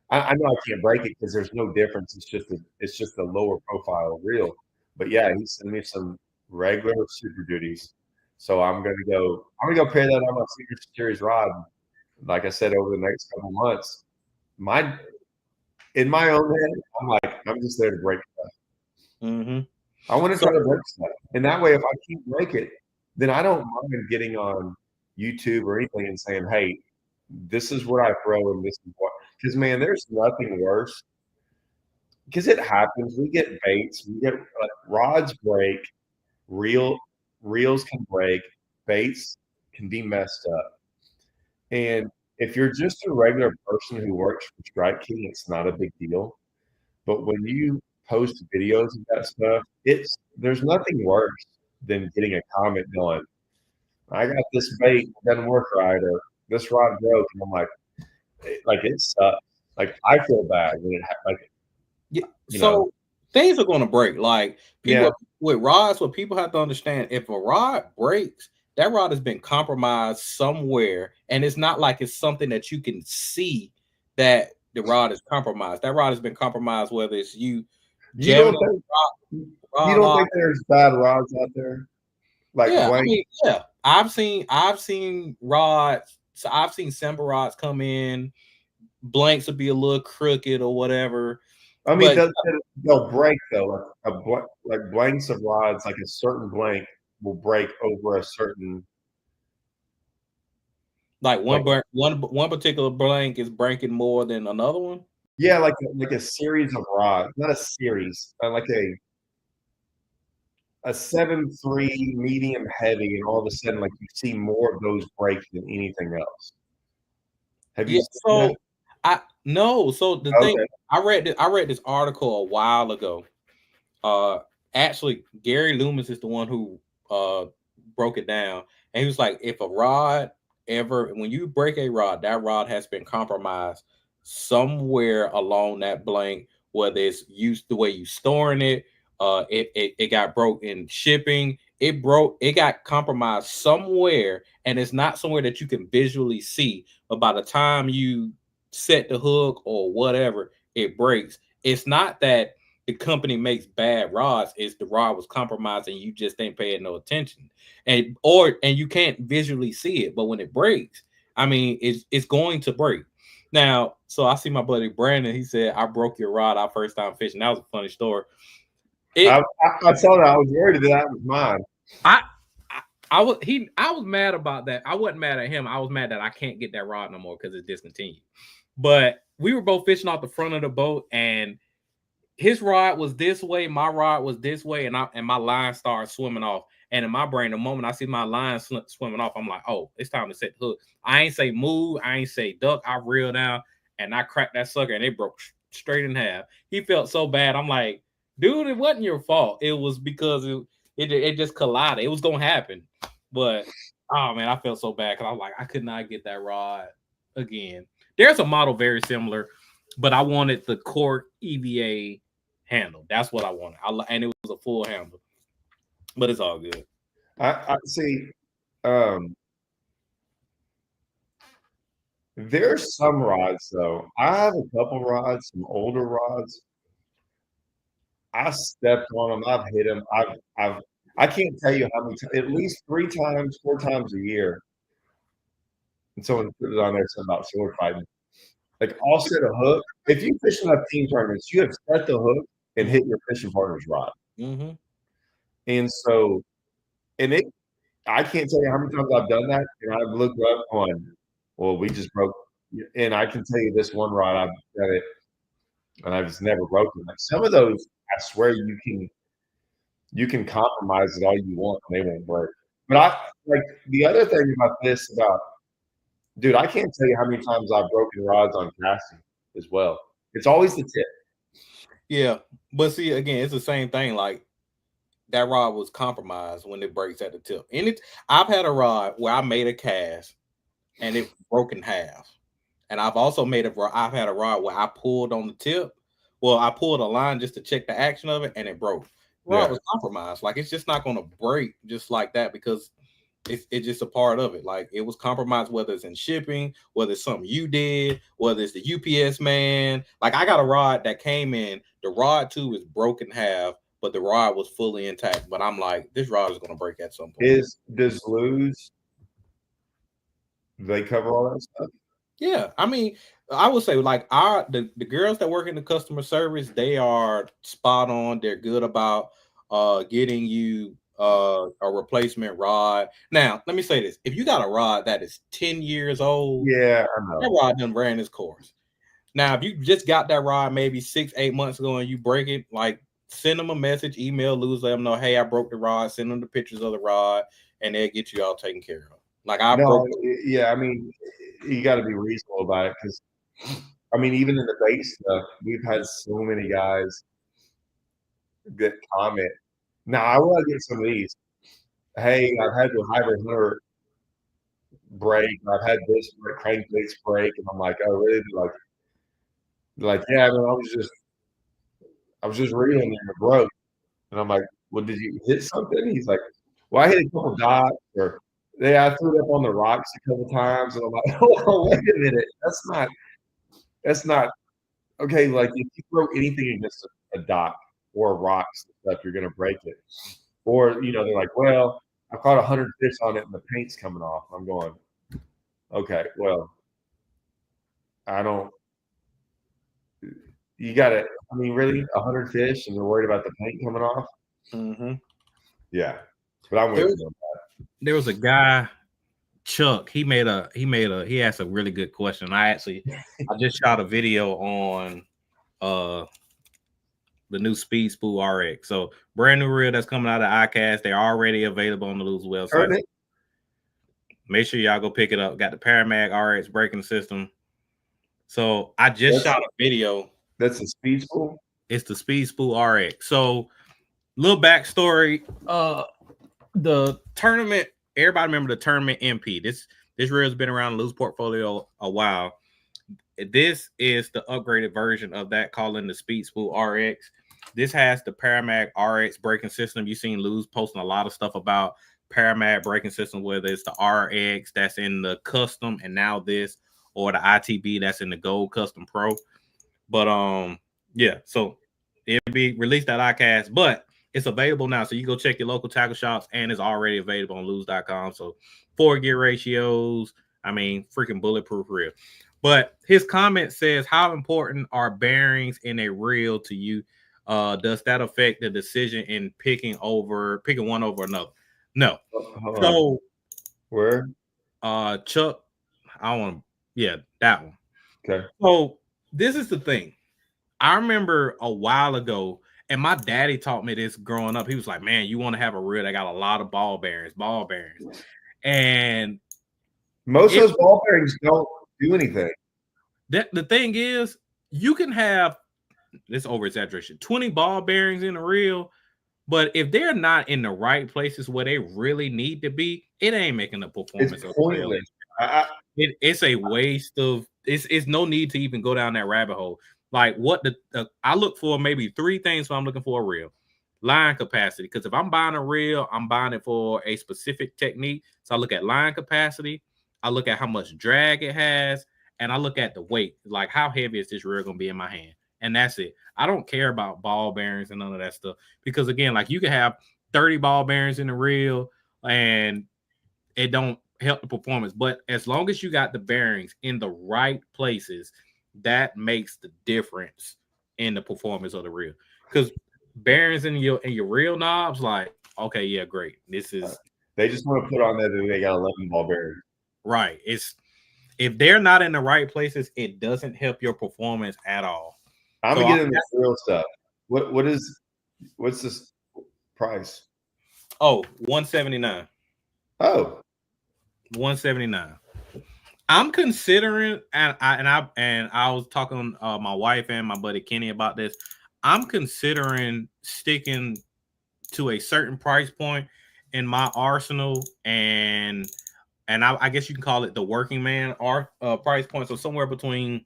I know I can't break it because there's no difference. It's just a lower profile reel. But yeah, he sent me some regular Super Duties, so I'm gonna go pair that on my Senior Series rod. Like I said, over the next couple months, in my own head, I'm like, I'm just there to break stuff. I want to try to break stuff, and that way, if I can't break it, then I don't mind getting on YouTube or anything and saying, "Hey, this is what I throw, and this is what." Because man, there's nothing worse. Because it happens. We get baits. We get rods break. Reels can break. Baits can be messed up. And if you're just a regular person who works for Strike King, it's not a big deal. But when you post videos of that stuff, there's nothing worse than getting a comment going, "I got this bait, it doesn't work right," or "this rod broke," and I'm like it sucks. Like I feel bad when so things are going to break. Like people with rods, what people have to understand, if a rod breaks, that rod has been compromised somewhere, and it's not like it's something that you can see that the rod is compromised. That rod has been compromised, whether it's you don't think there's bad rods out there? Like I've seen rods. So I've seen Semper rods come in, blanks will be a little crooked or whatever. I mean, they'll break though. Like blanks of rods, like a certain blank will break over a certain. Like one particular blank is breaking more than another one. Yeah, like a series of rods, not a series, like a 7.3 medium heavy, and all of a sudden, like you see more of those break than anything else. Have you seen that? No. So the thing, I read this article a while ago. Actually, Gary Loomis is the one who broke it down, and he was like, if a rod when you break a rod, that rod has been compromised somewhere along that blank, whether it's used the way you storing it, it got broke in shipping, it got compromised somewhere, and it's not somewhere that you can visually see. But by the time you set the hook or whatever, it breaks. It's not that the company makes bad rods, it's the rod was compromised and you just ain't paying no attention. And you can't visually see it, but when it breaks, I mean, it's going to break. Now, so I see my buddy Brandon. He said, "I broke your rod our first time fishing." That was a funny story. I saw that. I was worried that that was mine. I was mad about that. I wasn't mad at him. I was mad that I can't get that rod no more because it's discontinued. But we were both fishing off the front of the boat, and his rod was this way, my rod was this way, and my line started swimming off. And in my brain, the moment I see my line swimming off, I'm like, oh, it's time to set the hook. I ain't say move, I ain't say duck. I reeled down and I cracked that sucker, and it broke straight in half. He felt so bad. I'm like, dude, it wasn't your fault. It was because it just collided. It was gonna happen. But oh man, I felt so bad because I was like, I could not get that rod again. There's a model very similar, but I wanted the Cork EVA handle. That's what I wanted. And it was a full handle, but it's all good. I see. There's some rods though. I have a couple rods, some older rods. I stepped on them. I've hit them. I can't tell you how many times. At least 3 times, 4 times a year. And someone put it on there something about sword fighting. Like I'll set a hook. If you fish enough team tournaments, you have set the hook and hit your fishing partner's rod. Mm-hmm. And so, I can't tell you how many times I've done that. And I've looked up on, well, we just broke. And I can tell you this one rod, I've got it, and I've just never broken. Like some of those, I swear you can compromise it all you want, and they won't break. But the other thing about this, dude, I can't tell you how many times I've broken rods on casting as well. It's always the tip. Yeah, but see, again, it's the same thing. Like that rod was compromised when it breaks at the tip. And I've had a rod where I made a cast and it broke in half. And I've also I've had a rod where I pulled on the tip. Well, I pulled a line just to check the action of it, and it broke. The rod was compromised. Like it's just not going to break just like that because it's just a part of it. Like it was compromised, whether it's in shipping, whether it's something you did, whether it's the UPS man. Like I got a rod that came in, the rod too is broken half, but the rod was fully intact. But I'm like, this rod is going to break at some point. Does lose? They cover all that stuff? Yeah, I mean, I would say like the girls that work in the customer service, they are spot on. They're good about getting you a replacement rod. Now, let me say this: if you got a rod that is 10 years old, yeah, I know. that rod done ran its course. Now, if you just got that rod maybe 6-8 months ago and you break it, like send them a message, email Luz, let them know, hey, I broke the rod. Send them the pictures of the rod, and they'll get you all taken care of. Like yeah, I mean, you got to be reasonable about it because, I mean, even in the bait stuff, we've had so many guys that comment. Now, I want to get some of these. Hey, I've had the hybrid hunter break. I've had this crankbaits break, and I'm like, oh, really? Like, yeah, I mean, I was just reeling and it broke, and I'm like, well, did you hit something? He's like, well, I hit a couple dots, or I threw it up on the rocks a couple times, and I'm like, oh, wait a minute, that's not okay. Like if you throw anything against a dock or rocks and stuff, you're gonna break it. Or they're like, well, I caught 100 fish on it and the paint's coming off. I'm going, okay, well, I don't. You got it. I mean, really, 100 fish and you're worried about the paint coming off? Mm-hmm. Yeah, but I'm with you on that. There was a guy, Chuck. He asked a really good question. I just shot a video on the new Speed Spool RX. So brand new reel that's coming out of iCast. They're already available on the Luz website. Make sure y'all go pick it up. Got the Paramag RX braking system. So I just shot a video. That's the Speed Spool? It's the Speed Spool RX. So little backstory. The tournament, everybody remember the tournament MP. This reel has been around the Lose portfolio a while. This is the upgraded version of that, calling the Speed Spool RX. This has the Paramag RX braking system. You've seen Lose posting a lot of stuff about Paramag braking system, whether it's the RX that's in the custom and now this, or the ITB that's in the Gold Custom Pro. But yeah, so it'll be released at ICAST, but it's available now. So you go check your local tackle shops, and it's already available on lose.com. So 4 gear ratios, I mean, freaking bulletproof reel. But his comment says, how important are bearings in a reel to you? Does that affect the decision in picking one over another? No. So where? Chuck, I want to, yeah, that one. Okay. So this is the thing. I remember a while ago, and my daddy taught me this growing up. He was like, man, you want to have a reel that got a lot of ball bearings. And most of those ball bearings don't do anything. The thing is, you can have this over exaggeration, 20 ball bearings in a reel, but if they're not in the right places where they really need to be, it ain't making the performance. It's pointless. It's a waste of. It's no need to even go down that rabbit hole. Like what I look for, maybe 3 things when I'm looking for a reel. Line capacity, because if I'm buying a reel, I'm buying it for a specific technique. So I look at line capacity, I look at how much drag it has, and I look at the weight, like how heavy is this reel going to be in my hand, and that's it. I don't care about ball bearings and none of that stuff, because again, like you can have 30 ball bearings in the reel and it don't help the performance. But as long as you got the bearings in the right places, that makes the difference in the performance of the reel. Because bearings in your reel knobs, like, okay, yeah, great. This is they just want to put on there that they got 11 ball bearings. Right. It's if they're not in the right places, it doesn't help your performance at all. I'm gonna get into the real stuff. What's this price? Oh, $179. Oh, $179. I'm considering, and I was talking to my wife and my buddy Kenny about this. I'm considering sticking to a certain price point in my arsenal, and I guess you can call it the working man price point. So somewhere between,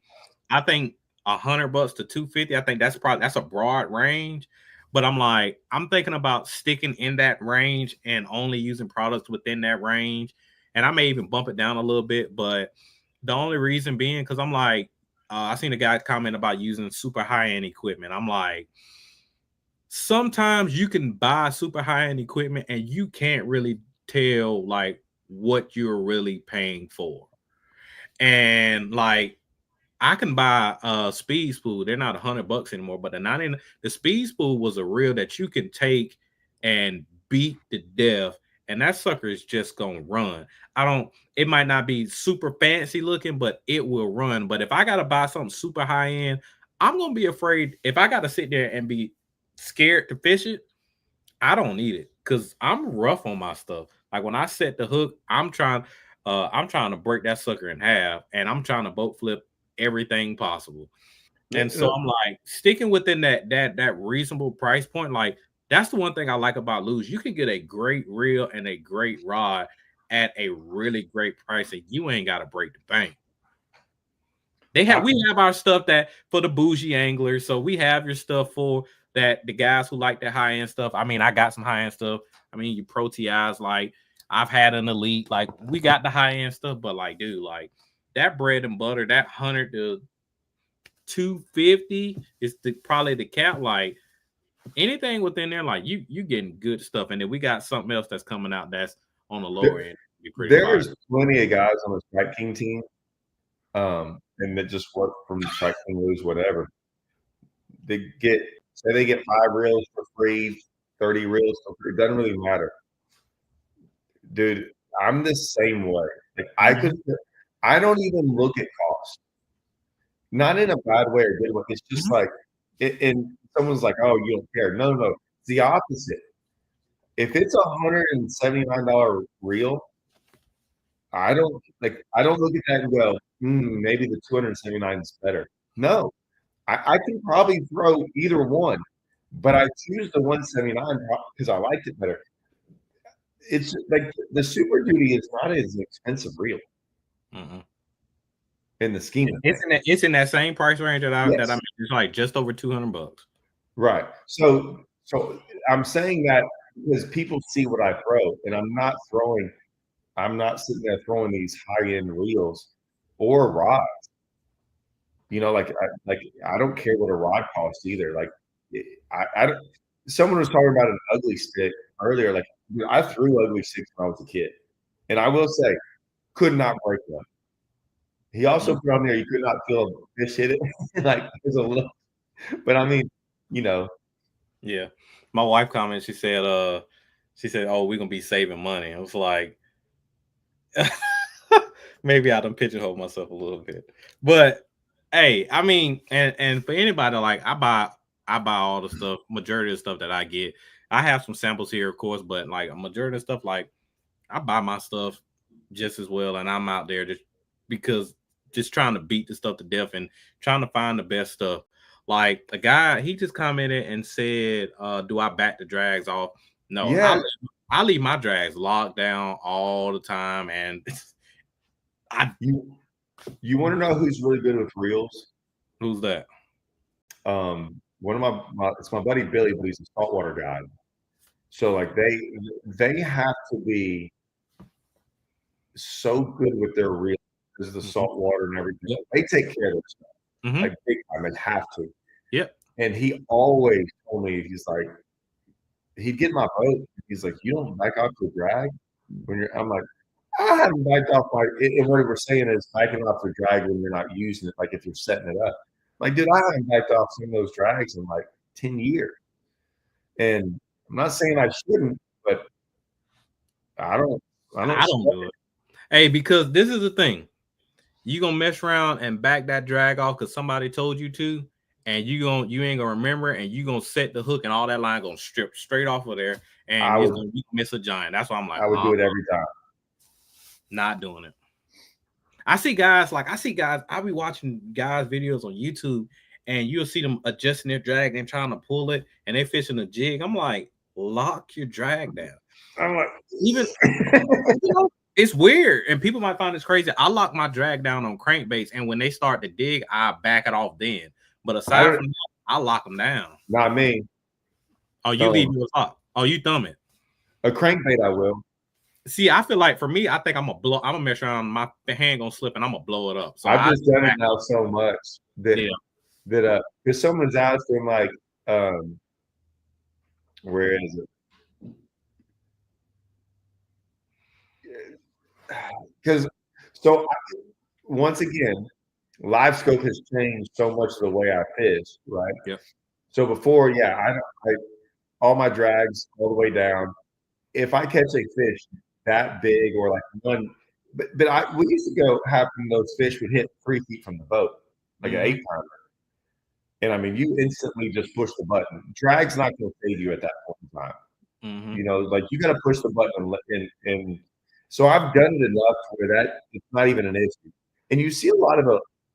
I think, $100 to $250. I think that's a broad range. But I'm thinking about sticking in that range and only using products within that range. And I may even bump it down a little bit. But the only reason being, because I'm like, I seen a guy comment about using super high-end equipment. I'm like, sometimes you can buy super high-end equipment and you can't really tell like what you're really paying for. And like, I can buy a speed spool. They're not $100 anymore, but the speed spool was a reel that you can take and beat to death, and that sucker is just gonna run. It might not be super fancy looking, but it will run. But if I gotta buy something super high end, I'm gonna be afraid. If I gotta sit there and be scared to fish it, I don't need it, because I'm rough on my stuff. Like when I set the hook, I'm trying to break that sucker in half, and I'm trying to boat flip everything possible. And so I'm like, sticking within that reasonable price point. Like, that's the one thing I like about Lose. You can get a great reel and a great rod at a really great price, and you ain't got to break the bank. We have our stuff that for the bougie anglers. So we have your stuff for that, the guys who like the high end stuff. I mean, I got some high end stuff. I mean, you Pro TIs, like I've had an Elite, like we got the high end stuff, but like, dude, like that bread and butter, that 100 to 250 is probably the cap. Like anything within there, like you getting good stuff. And then we got something else that's coming out that's on the lower end. There's plenty of guys on the Strike King team, and that just work from Strike King, Lose, whatever. They get 5 reels for free, 30 reels for free. It doesn't really matter, dude. I'm the same way. Like I don't even look at cost, not in a bad way or good way. It's just like, and someone's like, "Oh, you don't care." No, it's the opposite. If it's $179 reel, I don't look at that and go, maybe the 279 is better. No, I can probably throw either one, but I choose the 179 because I liked it better. It's like the Super Duty is not as expensive reel. in the scheme of It's in that same price range that I yes. mentioned. It's like just over $200. Right. So I'm saying that because people see what I throw, and I'm not sitting there throwing these high-end reels or rods. You know, like I don't care what a rod costs either. Like I don't. Someone was talking about an ugly stick earlier. Like I threw ugly sticks when I was a kid, and I will say, could not break one. He also put on there you could not feel a fish hit it. Like there's a little, but I mean, you know. Yeah. My wife commented, she said, "Oh, we're gonna be saving money." I was like, maybe I done pigeonhole myself a little bit. But hey, I mean, and for anybody, like I buy all the stuff, majority of the stuff that I get. I have some samples here, of course, but like a majority of stuff, like I buy my stuff just as well, and I'm out there just trying to beat the stuff to death and trying to find the best stuff. Like a guy, he just commented and said, "Do I back the drags off?" No, Yeah. I leave my drags locked down all the time, and you want to know who's really good with reels? Who's that? One of it's my buddy Billy, but he's a saltwater guy. So like they have to be so good with their reels because of the salt water and everything. Yep. They take care of their stuff like big time. They have to. Yep. And he always told me, he's like, he'd get in my boat. He's like, you don't back off the drag when you're. I'm like, I haven't backed off my. And what we're saying is backing off the drag when you're not using it, like if you're setting it up. Like, dude, I haven't backed off some of those drags in like 10 years. And I'm not saying I shouldn't, but I don't do it. Hey, because this is the thing. You gonna mess around and back that drag off because somebody told you to, and you ain't gonna remember, and you gonna set the hook and all that line gonna strip straight off of there, and you miss a giant. That's why I'm like, I would do it every time. Not doing it. I see guys. I'll be watching guys' videos on YouTube, and you'll see them adjusting their drag and trying to pull it, and they fishing a jig. I'm like, lock your drag down. I'm like, even it's weird, and people might find this crazy. I lock my drag down on crankbaits, and when they start to dig, I back it off then. But aside from that, I lock them down. Not me. Oh, you leave yours up. Oh, you thumb it. A crankbait, I will. See, I feel like for me, I think I'm gonna mess around. My hand gonna slip, and I'm gonna blow it up. So I've just done it now so much that because someone's asking like, where is it? Because once again, live scope has changed so much of the way I fish, right? Yep. So before, I all my drags all the way down. If I catch a fish that big or like one, but we used to go having those fish would hit 3 feet from the boat, like an 8-pounder. And I mean, you instantly just push the button. Drag's not going to save you at that point in time. You know, like you got to push the button and so I've done it enough where that it's not even an issue. And you see a lot of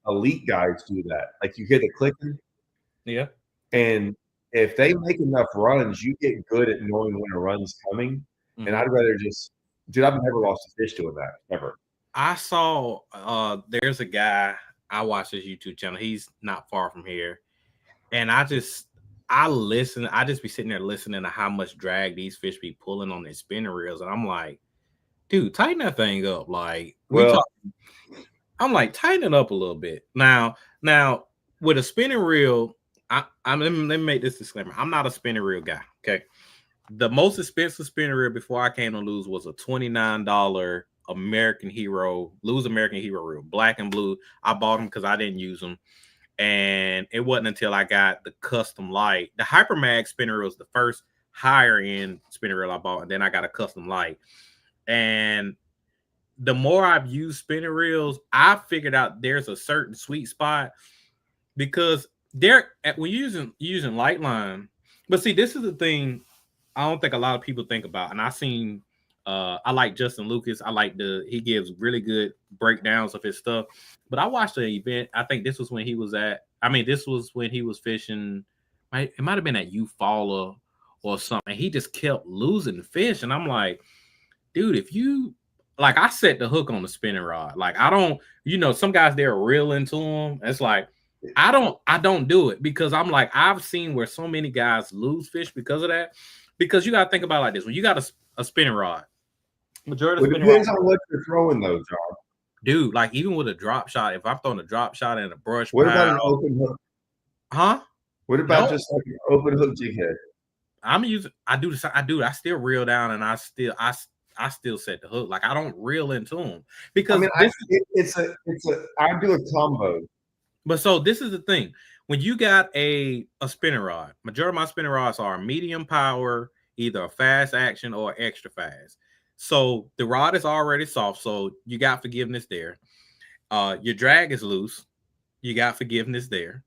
elite guys do that. Like you hear the clicking. Yeah. And if they make enough runs, you get good at knowing when a run's coming. And I'd rather dude, I've never lost a fish doing that, ever. I saw there's a guy, I watch his YouTube channel. He's not far from here. And I just be sitting there listening to how much drag these fish be pulling on their spinning reels. And I'm like, dude, tighten that thing up. Like, I'm like, tighten it up a little bit. Now, with a spinning reel, let me make this disclaimer. I'm not a spinning reel guy. Okay. The most expensive spinning reel before I came to Lose was a $29 American Hero reel, black and blue. I bought them because I didn't use them. And it wasn't until I got the custom light. The Hypermag spinner reel was the first higher end spinner reel I bought, and then I got a custom light. And the more I've used spinning reels, I figured out there's a certain sweet spot because when using light line. But see, this is the thing I don't think a lot of people think about. And I like Justin Lucas. He gives really good breakdowns of his stuff. But I watched the event. I think this was when he was fishing. It might have been at Eufaula or something. He just kept losing fish. And I'm like, dude, if you like I set the hook on the spinning rod. Like I don't, some guys they're real into them. It's like I don't do it because I'm like I've seen where so many guys lose fish because of that. Because you got to think about it like this: when you got a spinning rod, majority of It spinning rod, depends on what you're throwing, though, John. dude. Like even with a drop shot, if I'm throwing a drop shot in a brush What about pile, an open hook? huh? What about No, just like an open hook jig head? I'm using. I do this. I do. I still reel down, and I still set the hook. Like I don't reel into them I because mean, I do a combo. But so this is the thing: when you got a spinning rod, majority of my spinning rods are medium power, either a fast action or extra fast. So the rod is already soft, so you got forgiveness there. Your drag is loose, you got forgiveness there.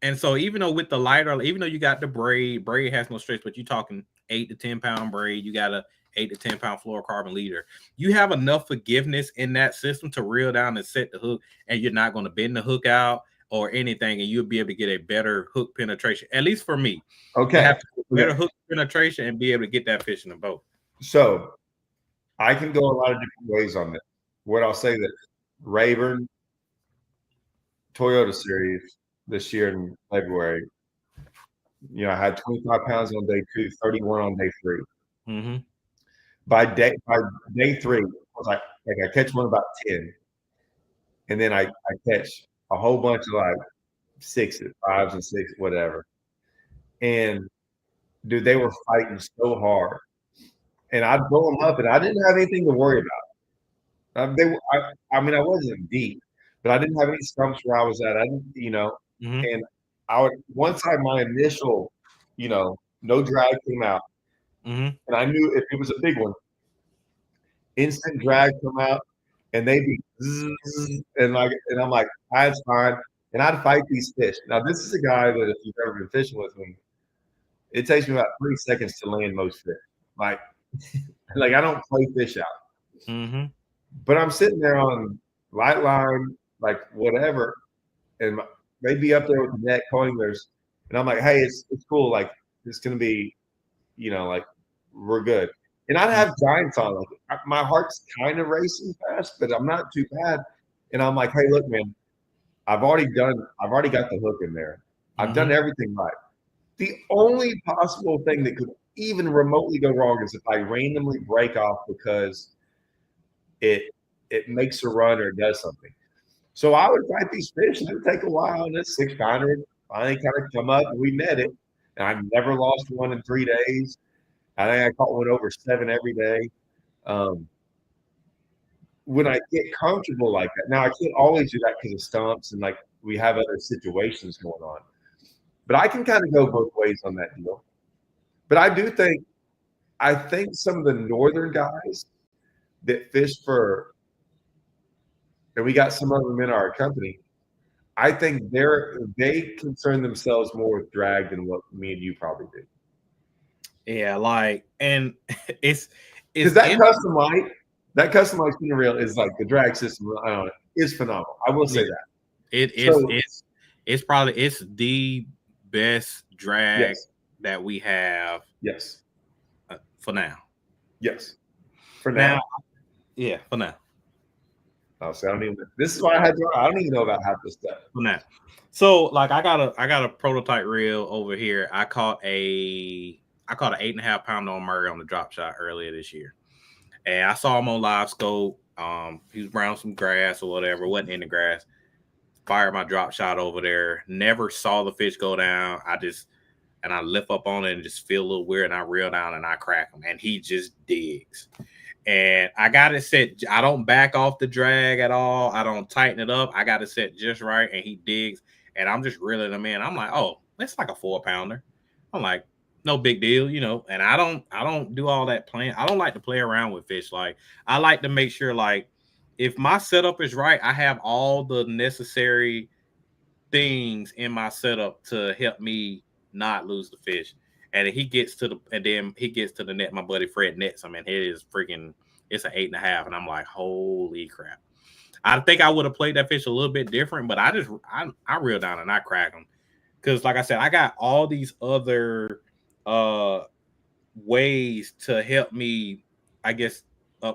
And so even though with the lighter, even though you got the braid has no stretch, but you're talking 8 to 10 pound braid, you got a 8 to 10 pound fluorocarbon leader. You have enough forgiveness in that system to reel down and set the hook, and you're not going to bend the hook out or anything, and you'll be able to get a better hook penetration. At least for me, to Okay. have better hook penetration and be able to get that fish in the boat. So I can go a lot of different ways on this. What I'll say that Rayburn Toyota Series this year in February, I had 25 pounds on day 2, 31 on day 3. Mm-hmm. By day 3, I was like I catch one about 10, and then I catch a whole bunch of like 6s, 5s, and 6, whatever. And dude, they were fighting so hard, and I'd blow them up, and I didn't have anything to worry about. I mean, I wasn't deep, but I didn't have any stumps where I was at. I didn't, Mm-hmm. and I would once I my initial, no drag came out, Mm-hmm. and I knew if it was a big one, instant drag come out, and they'd be zzz, and I'm like, that's fine, and I'd fight these fish. Now this is a guy that if you've ever been fishing with me, it takes me about 3 seconds to land most fish. Like I don't play fish out. Mm-hmm. But I'm sitting there on light line, like whatever, and they'd be up there with the net coiners, and I'm like, hey, it's cool. Like it's gonna be, like we're good. And I'd have giants on. Like my heart's kind of racing fast, but I'm not too bad. And I'm like, hey, look, man, I've already got the hook in there. I've done everything right. The only possible thing that could even remotely go wrong is if I randomly break off because it makes a run or does something. So I would fight these fish, and it would take a while, and this 6-pounder finally kind of come up, and we met it. And I never lost one in 3 days. I think I caught one over 7 every day. When I get comfortable like that, now I can't always do that because of stumps and like we have other situations going on. But I can kind of go both ways on that deal. But I think some of the northern guys that fish for, and we got some of them in our company, I think they concern themselves more with drag than what me and you probably do. Yeah, like, and it's because that customized spinner reel is like the drag system. I don't know, is phenomenal. I will say that. It's probably the best drag that we have. Yes. For now. Yes. For now. Yeah, for now. Oh, so I don't even. This is why I don't even know about half this stuff. For now. So like I got a prototype reel over here. I caught an 8.5 pounder on Murray on the drop shot earlier this year. And I saw him on live scope. He was around some grass or whatever, wasn't in the grass. Fired my drop shot over there. Never saw the fish go down. I lift up on it and just feel a little weird, and I reel down and I crack him, and he just digs. And I got it set. I don't back off the drag at all. I don't tighten it up. I got it set just right, and he digs. And I'm just reeling him in. I'm like, oh, that's like a 4-pounder. I'm like, no big deal, And I don't do all that playing. I don't like to play around with fish. Like I like to make sure, like, if my setup is right, I have all the necessary things in my setup to help me not lose the fish. And he gets to the net. My buddy Fred nets him, and it's an 8.5, and I'm like, holy crap! I think I would have played that fish a little bit different, but I reel down and I crack him because, like I said, I got all these other ways to help me, I guess,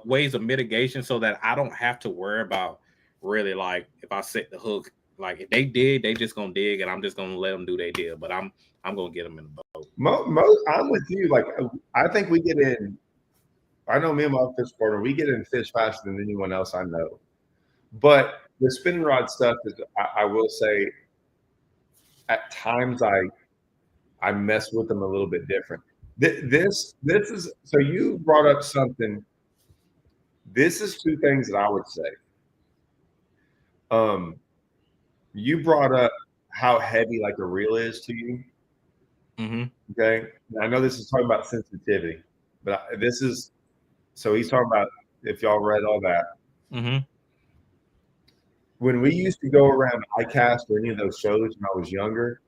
ways of mitigation so that I don't have to worry about really like if I set the hook. Like if they dig, they just gonna dig, and I'm just gonna let them do their deal. But I'm gonna get them in the boat. I'm with you. Like I think we get in. I know me and my fish partner, we get in fish faster than anyone else I know. But the spinning rod stuff is, I will say, at times I mess with them a little bit different. This is so you brought up something. This is two things that I would say. You brought up how heavy like a reel is to you. Mm-hmm. Okay, I know this is talking about sensitivity, but this is so he's talking about if y'all read all that. Mm-hmm. When we used to go around ICAST or any of those shows when I was younger,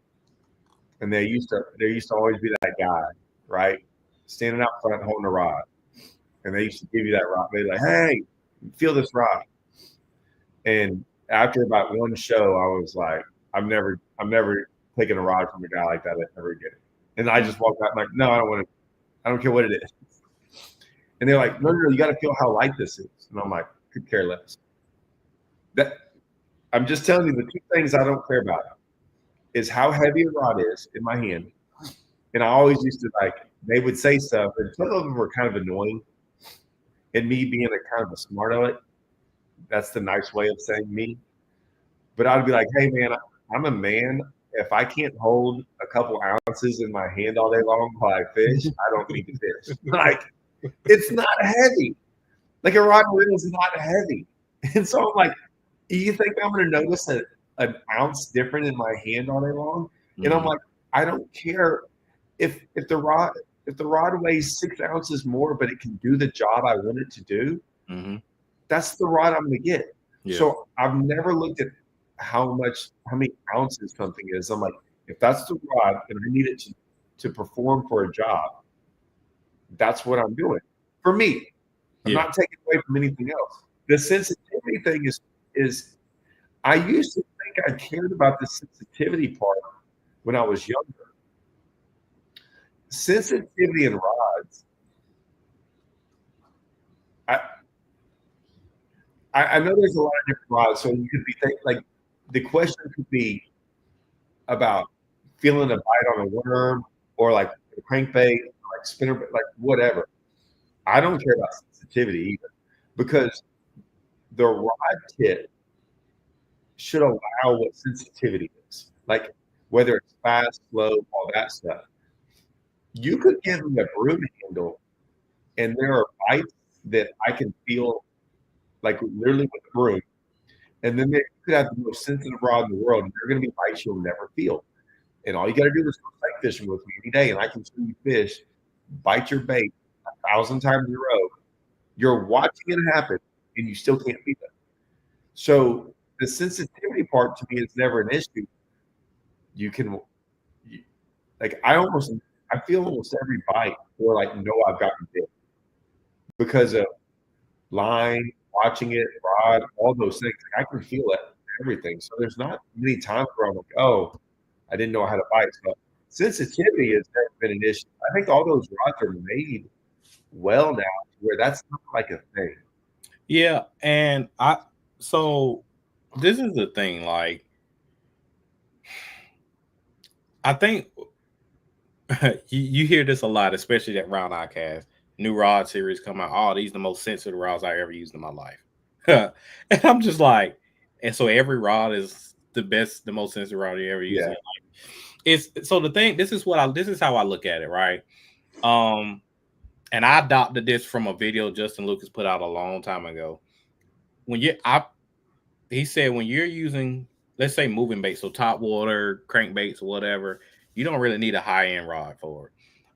and there used to always be that guy, right, standing out front holding a rod, and they used to give you that rod. They're like, "Hey, feel this rod." And after about one show, I was like, I'm never taking a rod from a guy like that ever again. And I just walked out I'm like, no, I don't want to. I don't care what it is. And they're like, no, you got to feel how light this is. And I'm like, could care less. That I'm just telling you the two things I don't care about is how heavy a rod is in my hand. And I always used to like, they would say stuff, and some of them were kind of annoying. And me being a kind of a smart aleck, that's the nice way of saying me. But I'd be like, hey, man, I'm a man. If I can't hold a couple ounces in my hand all day long while I fish, I don't need to fish. Like, it's not heavy. Like a rod and reel is not heavy. And so I'm like, you think I'm going to notice an ounce different in my hand all day long? And I'm like, I don't care if the rod weighs 6 ounces more, but it can do the job I want it to do. Mm-hmm. That's the rod I'm going to get. Yeah. So I've never looked at how many ounces something is. I'm like, if that's the rod and I need it to perform for a job, that's what I'm doing. For me, I'm not taking away from anything else. The sensitivity thing is I used to think I cared about the sensitivity part when I was younger. Sensitivity in rods, I know there's a lot of different rods, so you could be thinking like the question could be about feeling a bite on a worm or like a crankbait, like spinner, like whatever. I don't care about sensitivity either because the rod tip should allow what sensitivity is. Like whether it's fast, slow, all that stuff. You could give me a broom handle and there are bites that I can feel like literally with a broom. And then they could have the most sensitive rod in the world, and they're going to be bites you'll never feel. And all you got to do is go sight fishing with me any day, and I can show you fish, bite your bait 1,000 times in a row. You're watching it happen, and you still can't beat it. So the sensitivity part to me is never an issue. I feel almost every bite where like, no, I've gotten bit because of line, watching it, rod, all those things. Like, I can feel it, everything. So there's not many times where I'm like, oh, I didn't know how to bite. So sensitivity has never been an issue. I think all those rods are made well now where that's not like a thing. Yeah, and so this is the thing, like I think you hear this a lot, especially that round eye cast. New rod series come out. Oh, these are the most sensitive rods I ever used in my life. And I'm just like, and so every rod is the best, the most sensitive rod you ever used in your life. It's so the thing, this is how I look at it, right? And I adopted this from a video Justin Lucas put out a long time ago. He said when you're using, let's say moving baits, so top water, crankbaits, or whatever, you don't really need a high-end rod for it.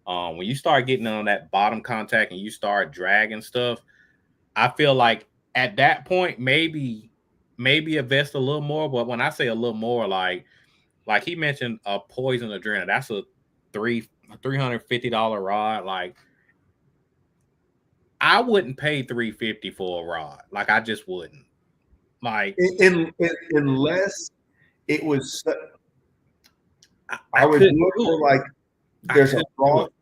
When you start getting on that bottom contact and you start dragging stuff, I feel like at that point, maybe invest a little more. But when I say a little more, like he mentioned a poison adrenaline, that's a $350 rod. Like I wouldn't pay $350 for a rod. Like I just wouldn't. Like unless it was, I would look for like there's a frog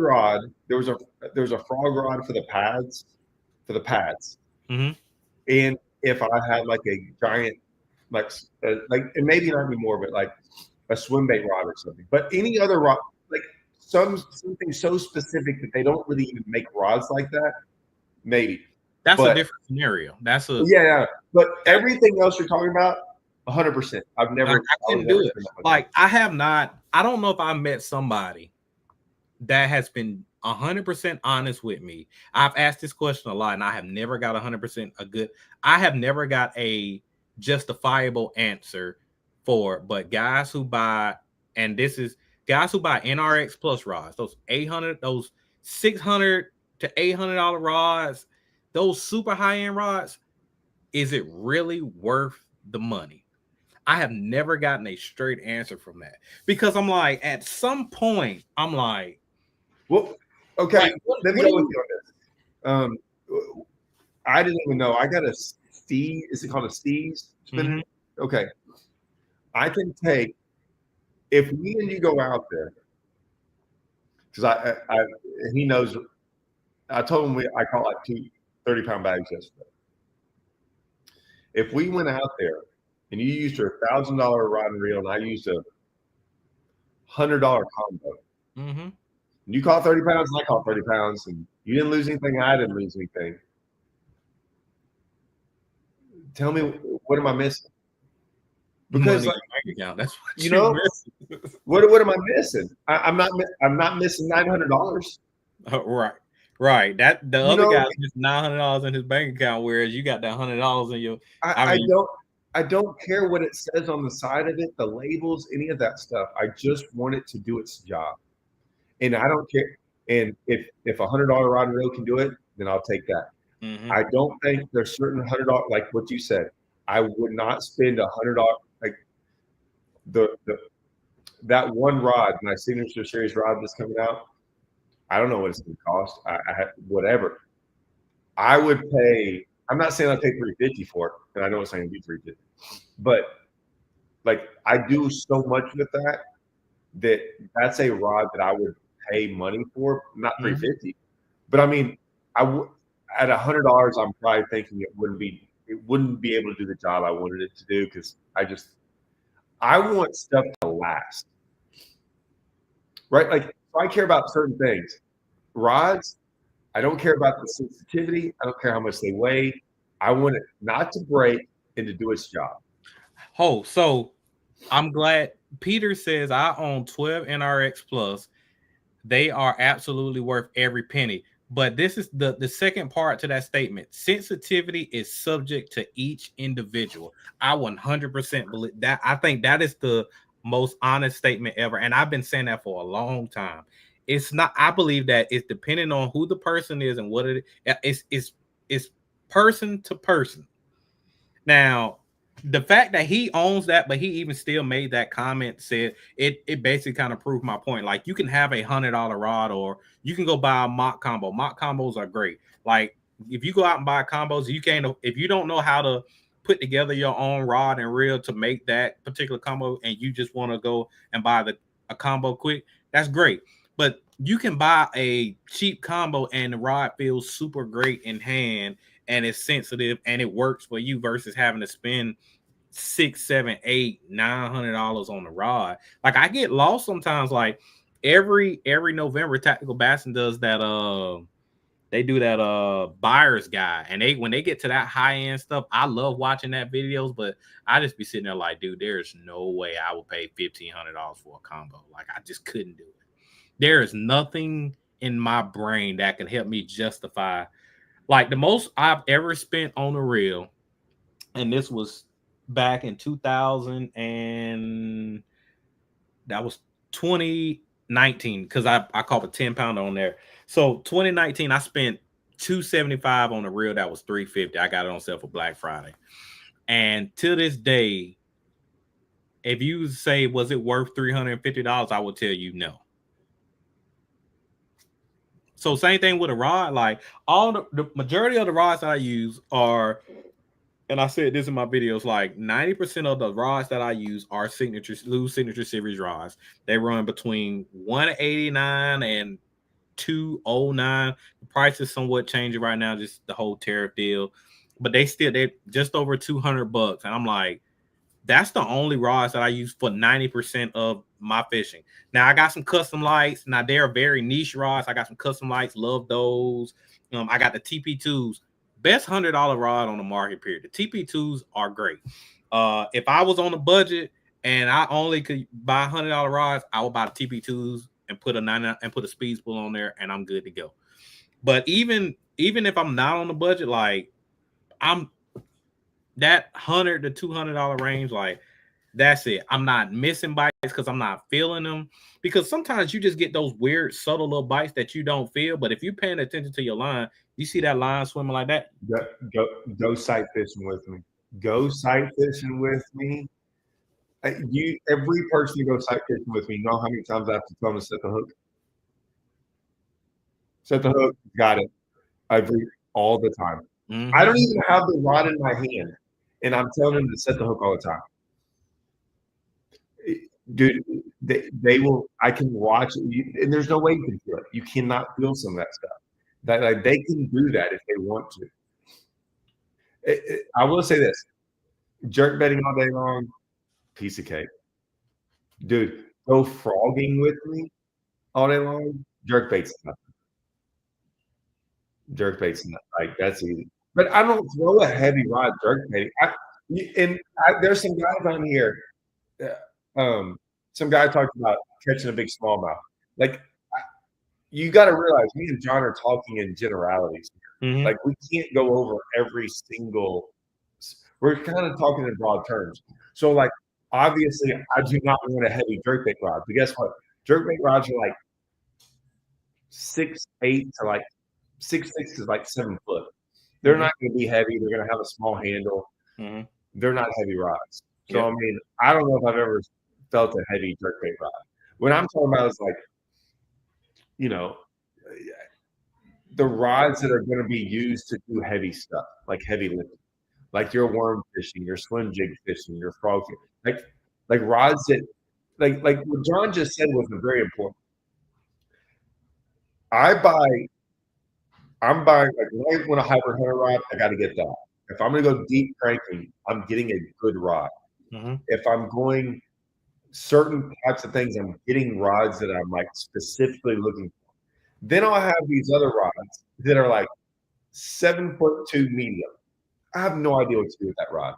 rod. There's a frog rod for the pads for the pads. Mm-hmm. And if I had like a giant, like and maybe not anymore, but like a swim bait rod or something. But any other rod, like something so specific that they don't really even make rods like that, maybe. That's a But different scenario. That's a yeah. But everything else you're talking about, 100%. I've never. like, I couldn't do it. Like I have not. I don't know if I met somebody that has been 100% honest with me. I've asked this question a lot, and I have never got 100% a good. I have never got a justifiable answer for. But guys who buy, and this is guys who buy NRX Plus rods, those 800, those $600 to $800 rods, those super high end rods. Is it really worth the money? I have never gotten a straight answer from that because I'm like, at some point, I'm like, well, okay, like, let me go with you on this. I didn't even know. I got a Steve. Is it called a Steve's spinner? Mm-hmm. Okay, I can take if me and you go out there because he knows. I told him I caught like 2 30-pound bags yesterday. If we went out there and you used your $1,000 rod and reel and I used a $100 combo, mm-hmm. You caught 30 pounds and I caught 30 pounds, and you didn't lose anything. I didn't lose anything. Tell me, what am I missing? Because like, that's what you know. what am I missing? I'm not missing $900. Right. That the other guy's just $900 in his bank account, whereas you got that $100 in your. I don't care what it says on the side of it, the labels, any of that stuff. I just want it to do its job. And I don't care. And if $100 rod and reel can do it, then I'll take that. Mm-hmm. I don't think there's certain $100, like what you said. I would not spend $100 like that one rod, my signature series rod that's coming out. I don't know what it's going to cost. I have whatever. I would pay. I'm not saying I'll pay $350 for it, and I know it's not going to be $350, but like I do so much with that's a rod that I would pay money for, not $350. But I mean, at $100, I'm probably thinking it wouldn't be able to do the job I wanted it to do because I want stuff to last, right? Like I care about certain things. Rods, I don't care about the sensitivity. I don't care how much they weigh. I want it not to break and to do its job. Oh, so I'm glad Peter says I own 12 NRX Plus. They are absolutely worth every penny. But this is the second part to that statement. Sensitivity is subject to each individual. I 100% believe that. I think that is the most honest statement ever. And I've been saying that for a long time. It's not, I believe that it's depending on who the person is and what it is. It's person to person. Now, the fact that he owns that, but he even still made that comment, said it basically kind of proved my point. Like you can have a $100 rod, or you can go buy a mock combo. Mock combos are great. Like if you go out and buy combos, if you don't know how to put together your own rod and reel to make that particular combo, and you just want to go and buy a combo quick, that's great. But you can buy a cheap combo and the rod feels super great in hand and it's sensitive and it works for you versus having to spend $600, $700, $800, $900 on the rod. Like I get lost sometimes. Like every November, Tactical Bassin does that. They do that buyer's guide, and when they get to that high end stuff, I love watching that videos. But I just be sitting there like, dude, there's no way I would pay $1,500 for a combo. Like I just couldn't do it. There is nothing in my brain that can help me justify. Like the most I've ever spent on a reel, and this was back in 2000, and that was 2019 because I caught a 10-pounder on there. So 2019, I spent $275 on a reel that was $350. I got it on sale for Black Friday, and to this day, if you say was it worth $350, I will tell you no. So same thing with a rod. Like all the majority of the rods that I use are, and I said this in my videos, like 90% of the rods that I use are Lew's Signature Series rods. They run between $189 and 209. The price is somewhat changing right now, just the whole tariff deal. But they just over $200, and I'm like, that's the only rods that I use for 90% of my fishing. Now I got some custom lights. Now they're very niche rods. I got some custom lights, love those. I got the TP2s, best $100 rod on the market. Period. The TP2s are great. If I was on a budget and I only could buy $100 rods, I would buy the TP2s and put a speed spool on there, and I'm good to go. But even if I'm not on the budget, like I'm that $100 to $200 range, like that's it. I'm not missing bites because I'm not feeling them. Because sometimes you just get those weird, subtle little bites that you don't feel. But if you're paying attention to your line, you see that line swimming like that. Go sight fishing with me. Go sight fishing with me. Every person who goes sight fishing with me, you know how many times I have to tell them to set the hook? Set the hook. Got it. All the time. I don't even have the rod in my hand, and I'm telling them to set the hook all the time. Dude, they will. I can watch it, and there's no way you can feel it. You cannot feel some of that stuff. Like they can do that if they want to. I will say this: jerk betting all day long, piece of cake. Dude, go frogging with me all day long. Jerk bait's nothing. Jerk bait's not like that's easy. But I don't throw a heavy rod jerk bait. There's some guys on here. Some guy talked about catching a big smallmouth. Like, you got to realize, me and John are talking in generalities here. Like, we can't go over every single. We're kind of talking in broad terms. So, like, obviously, I do not want a heavy jerkbait rod. But guess what? Jerkbait rods are like 6'8" to like 6'6" to like 7 foot. They're not going to be heavy. They're going to have a small handle. They're not heavy rods. So, I mean, I don't know if I've ever felt a heavy jerkbait rod. What I'm talking about is like, you know, the rods that are going to be used to do heavy stuff, like heavy lifting, like your worm fishing, your swim jig fishing, your frog fishing, like rods that, like what John just said was very important. I'm buying like when I want a hybrid hunter rod, I got to get that. If I'm going to go deep cranking, I'm getting a good rod. If I'm going certain types of things, I'm getting rods that I'm like specifically looking for. Then I'll have these other rods that are like 7'2" medium. I have no idea what to do with that rod.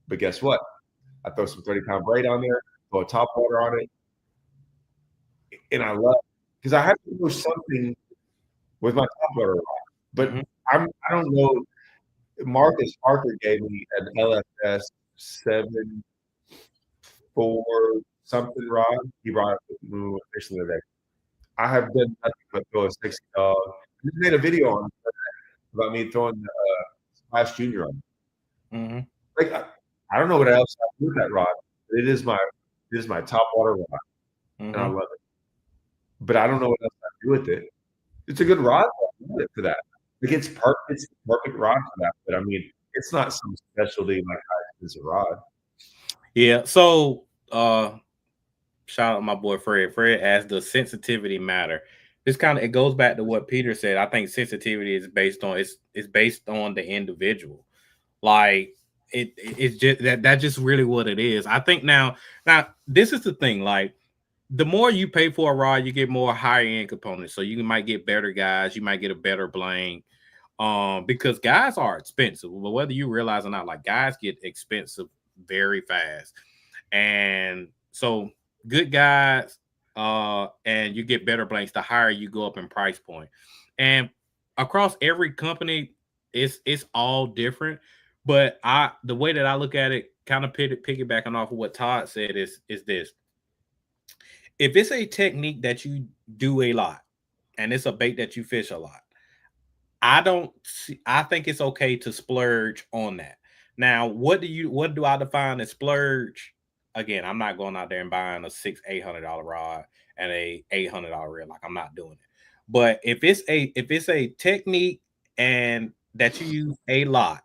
But guess what? I throw some 30-pound braid on there, throw a top water on it, and I love it because I have to do something with my top water rod. But I don't know. Marcus Parker gave me an LFS 7'4" something rod. He brought it with me fishing the other day. I have done nothing but throw a 60 dog. I just made a video on about me throwing the Splash Junior on. Like I don't know what else I do with that rod. It is my top water rod, and I love it. But I don't know what else I do with it. It's a good rod for that. Like it's the perfect rod for that. But I mean, it's not some specialty like it's a rod. Yeah. So shout out my boy Fred. Fred asked, does sensitivity matter? This it goes back to what Peter said. I think sensitivity is based on it's based on the individual. Like it's just that's just really what it is. I think now this is the thing. Like the more you pay for a rod, you get more higher end components. So you might get better guys, you might get a better blank. Because guys are expensive, but whether you realize or not, like guys get expensive very fast. And so good guys, and you get better blanks the higher you go up in price point. And across every company, it's all different. But the way that I look at it, kind of piggybacking off of what Todd said, is this. If it's a technique that you do a lot and it's a bait that you fish a lot, I think it's okay to splurge on that. Now, what do I define as splurge? Again, I'm not going out there and buying a $600-800 rod and a $800 reel. Like I'm not doing it. But if it's a technique and that you use a lot,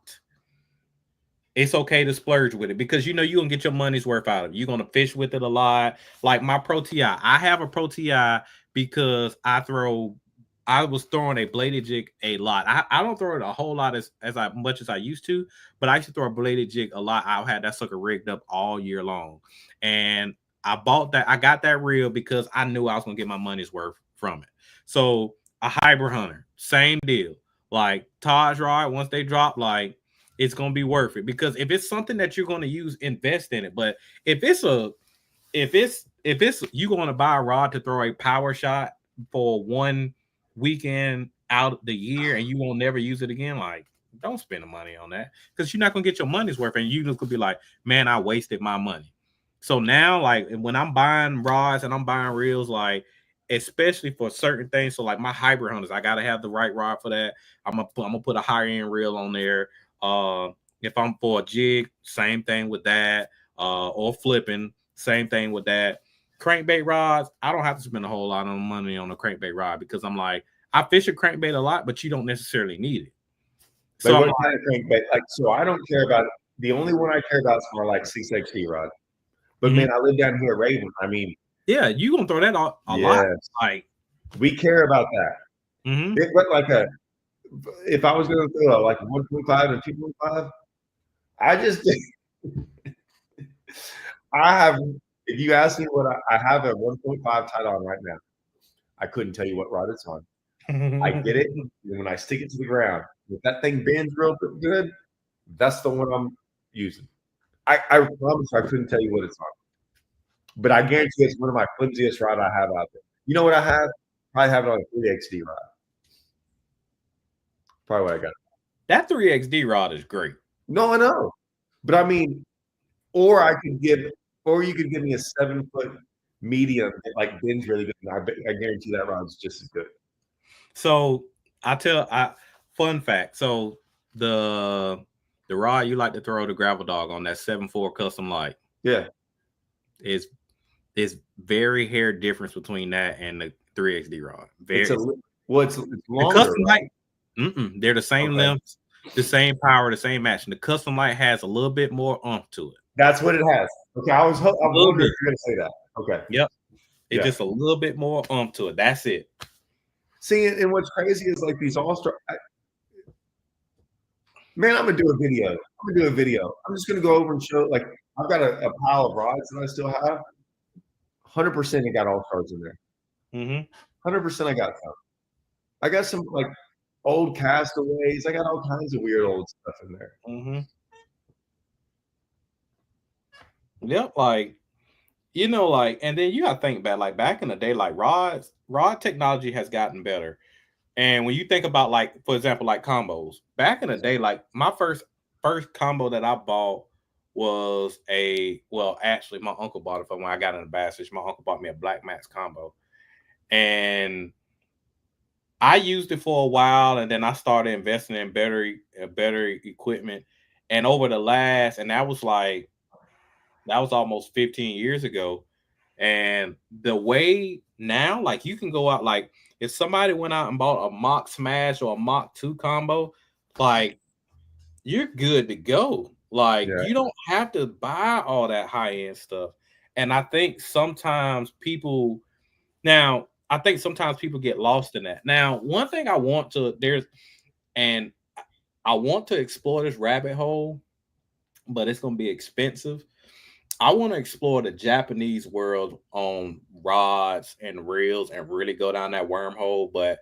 it's okay to splurge with it because you're gonna get your money's worth out of it. You're gonna fish with it a lot. Like my Pro TI, I have a Pro TI because I throw I was throwing a bladed jig a lot. I don't throw it a whole lot as much as I used to, but I used to throw a bladed jig a lot. I had that sucker rigged up all year long, and I bought that. I got that reel because I knew I was gonna get my money's worth from it. So a hybrid hunter, same deal. Like Taj rod, once they drop, like it's gonna be worth it because if it's something that you're gonna use, invest in it. But if it's you going to buy a rod to throw a power shot for one weekend out the year and you won't never use it again, like don't spend the money on that because you're not gonna get your money's worth, and you just could be like, man, I wasted my money. So now, like when I'm buying rods and I'm buying reels, like especially for certain things, so like my hybrid hunters, I gotta have the right rod for that. I'm gonna put a higher end reel on there. If I'm for a jig, same thing with that. Or flipping, same thing with that. Crankbait rods, I don't have to spend a whole lot of money on a crankbait rod because I'm like, I fish a crankbait a lot, but you don't necessarily need it. Like So what I'm kind of crankbait? Like, so I don't care about the only one I care about is more like 6XD rod. But like, man, I live down here at Raven. I mean, yeah, you gonna throw that a lot. yes, Like, we care about that. It went like a. If I was going to throw like 1.5 and 2.5, I just I have. If you ask me what I have a 1.5 tied on right now, I couldn't tell you what rod it's on. I get it, and when I stick it to the ground, if that thing bends real good, that's the one I'm using. I promise I couldn't tell you what it's on, but I guarantee it's one of my flimsiest rod I have out there. You know what I have? Probably have it on a 3XD rod. Probably what I got. That 3XD rod is great. No, I know, but I mean, or I could give, or you could give me a 7-foot medium that like bends really good. And I guarantee that rod's just as good. So fun fact. So the rod you like to throw the gravel dog on, that 7.4 custom light, Yeah, is very hair difference between that and the 3XD rod. it's Very it's the longer, custom right? light, they're the same Okay. length, the same power, the same action. The custom light has a little bit more oomph to it. That's what it has. Okay, I was wondering if you're gonna say that. Okay. Yep. It's Yeah. just a little bit more oomph to it. That's it. See, and what's crazy is like these all-star. Man, I'm gonna do a video. I'm just gonna go over and show. Like, I've got a pile of rods that I still have. 100% I got all stars in there. 100% I got some. I got some like old castaways. I got all kinds of weird old stuff in there. Yep. Like, like, and then you gotta think about like back in the day, like rod technology has gotten better. And when you think about like, for example, like combos, back in the day, like my first combo that I bought was actually my uncle bought it for when I got into bass fish. My uncle bought me a Black Max combo. And I used it for a while, and then I started investing in better equipment. And over the last, and that was almost 15 years ago. And the way now, like you can go out, like if somebody went out and bought a Mach Smash or a Mach 2 combo, like you're good to go. Like Yeah. you don't have to buy all that high end stuff. And I think sometimes people get lost in that. Now, one thing I want to explore this rabbit hole, but it's going to be expensive. I want to explore the Japanese world on rods and reels and really go down that wormhole. But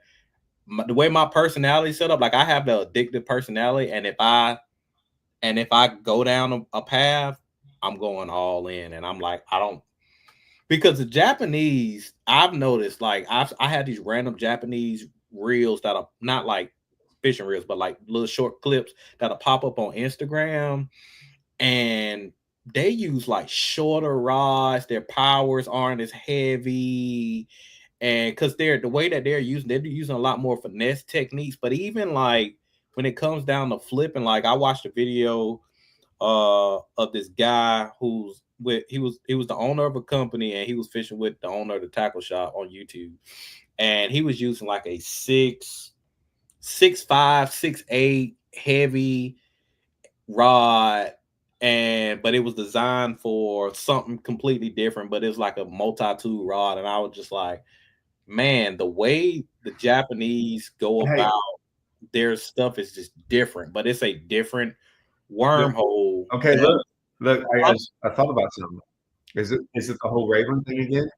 the way my personality set up, like I have the addictive personality, and if I go down a path, I'm going all in, and I'm like, I don't, because the Japanese, I've noticed, like I had these random Japanese reels that are not like fishing reels, but like little short clips that'll pop up on Instagram, and they use like shorter rods. Their powers aren't as heavy, and because they're using a lot more finesse techniques. But even like when it comes down to flipping, like I watched a video of this guy he was the owner of a company, and he was fishing with the owner of the tackle shop on YouTube, and he was using like a 6.5, 6.8 heavy rod, but it was designed for something completely different, but it was like a multi-tool rod. And I was just like, man, the way the Japanese go Hey, about their stuff is just different, but it's a different wormhole. okay, look. Huh? I thought about something. Is it the whole Raven thing again?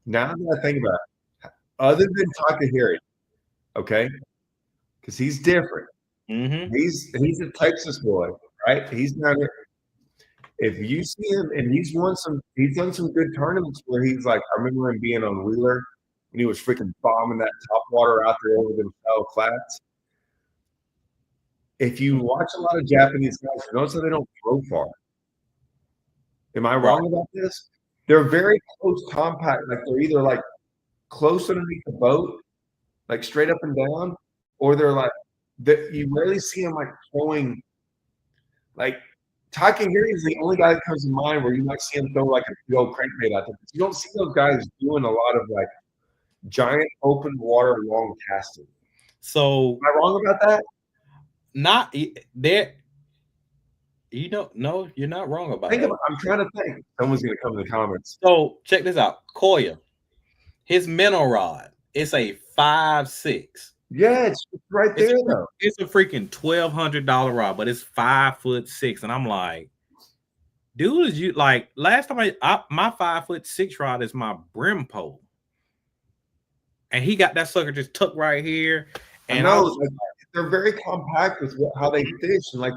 Now that I think about it, other than Takahiri, okay, because he's different. Mm-hmm. He's a Texas boy, right? He's not. If you see him, and he's done some good tournaments where he's like, I remember him being on Wheeler and he was freaking bombing that top water out there over the shallow flats. If you watch a lot of Japanese guys, you notice that they don't throw far. Am I wrong about this? They're very close, compact. Like they're either like close underneath the boat, like straight up and down, or they're like that. You rarely see them like throwing. Like Takahiri is the only guy that comes to mind where you might see him throw like a big old crankbait out there. But you don't see those guys doing a lot of like giant open water long casting. So am I wrong about that? Not there. You don't know. You're not wrong about that. I'm trying to think. Someone's going to come in the comments. So check this out. Koya, his minnow rod, it's a 5'6". Yeah, it's right there though. It's a freaking $1,200 rod, but it's 5'6", and I'm like, dude, is you like last time my 5'6" rod is my brim pole, and he got that sucker just tucked right here. And I know they're very compact with how they fish, and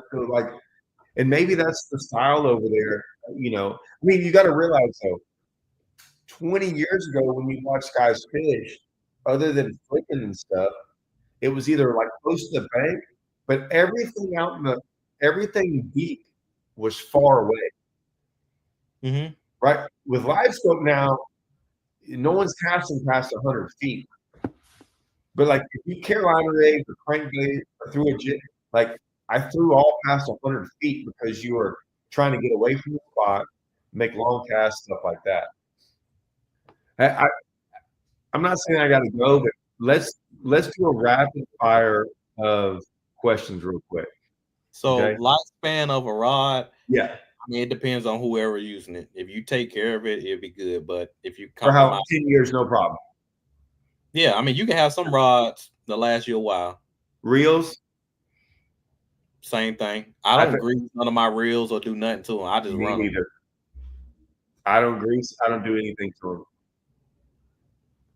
and maybe that's the style over there. You know, I mean, you got to realize though, 20 years ago when you watched guys fish, other than flipping and stuff, it was either like close to the bank, but everything deep was far away. Mm-hmm. Right? With live scope now, no one's casting past 100 feet. But like if you Carolina rig or crankbait or threw a jig, like I threw all past 100 feet because you were trying to get away from the spot, make long casts, stuff like that. I'm not saying I got to go, but let's do a rapid fire of questions real quick. So lifespan of a rod, yeah. I mean, it depends on whoever using it. If you take care of it, it'll be good. But if you for how 10 years, no problem. Yeah, I mean, you can have some rods that last you a while. Reels, same thing. I don't grease none of my reels or do nothing to them. I just run them. Either. I don't grease. I don't do anything to them.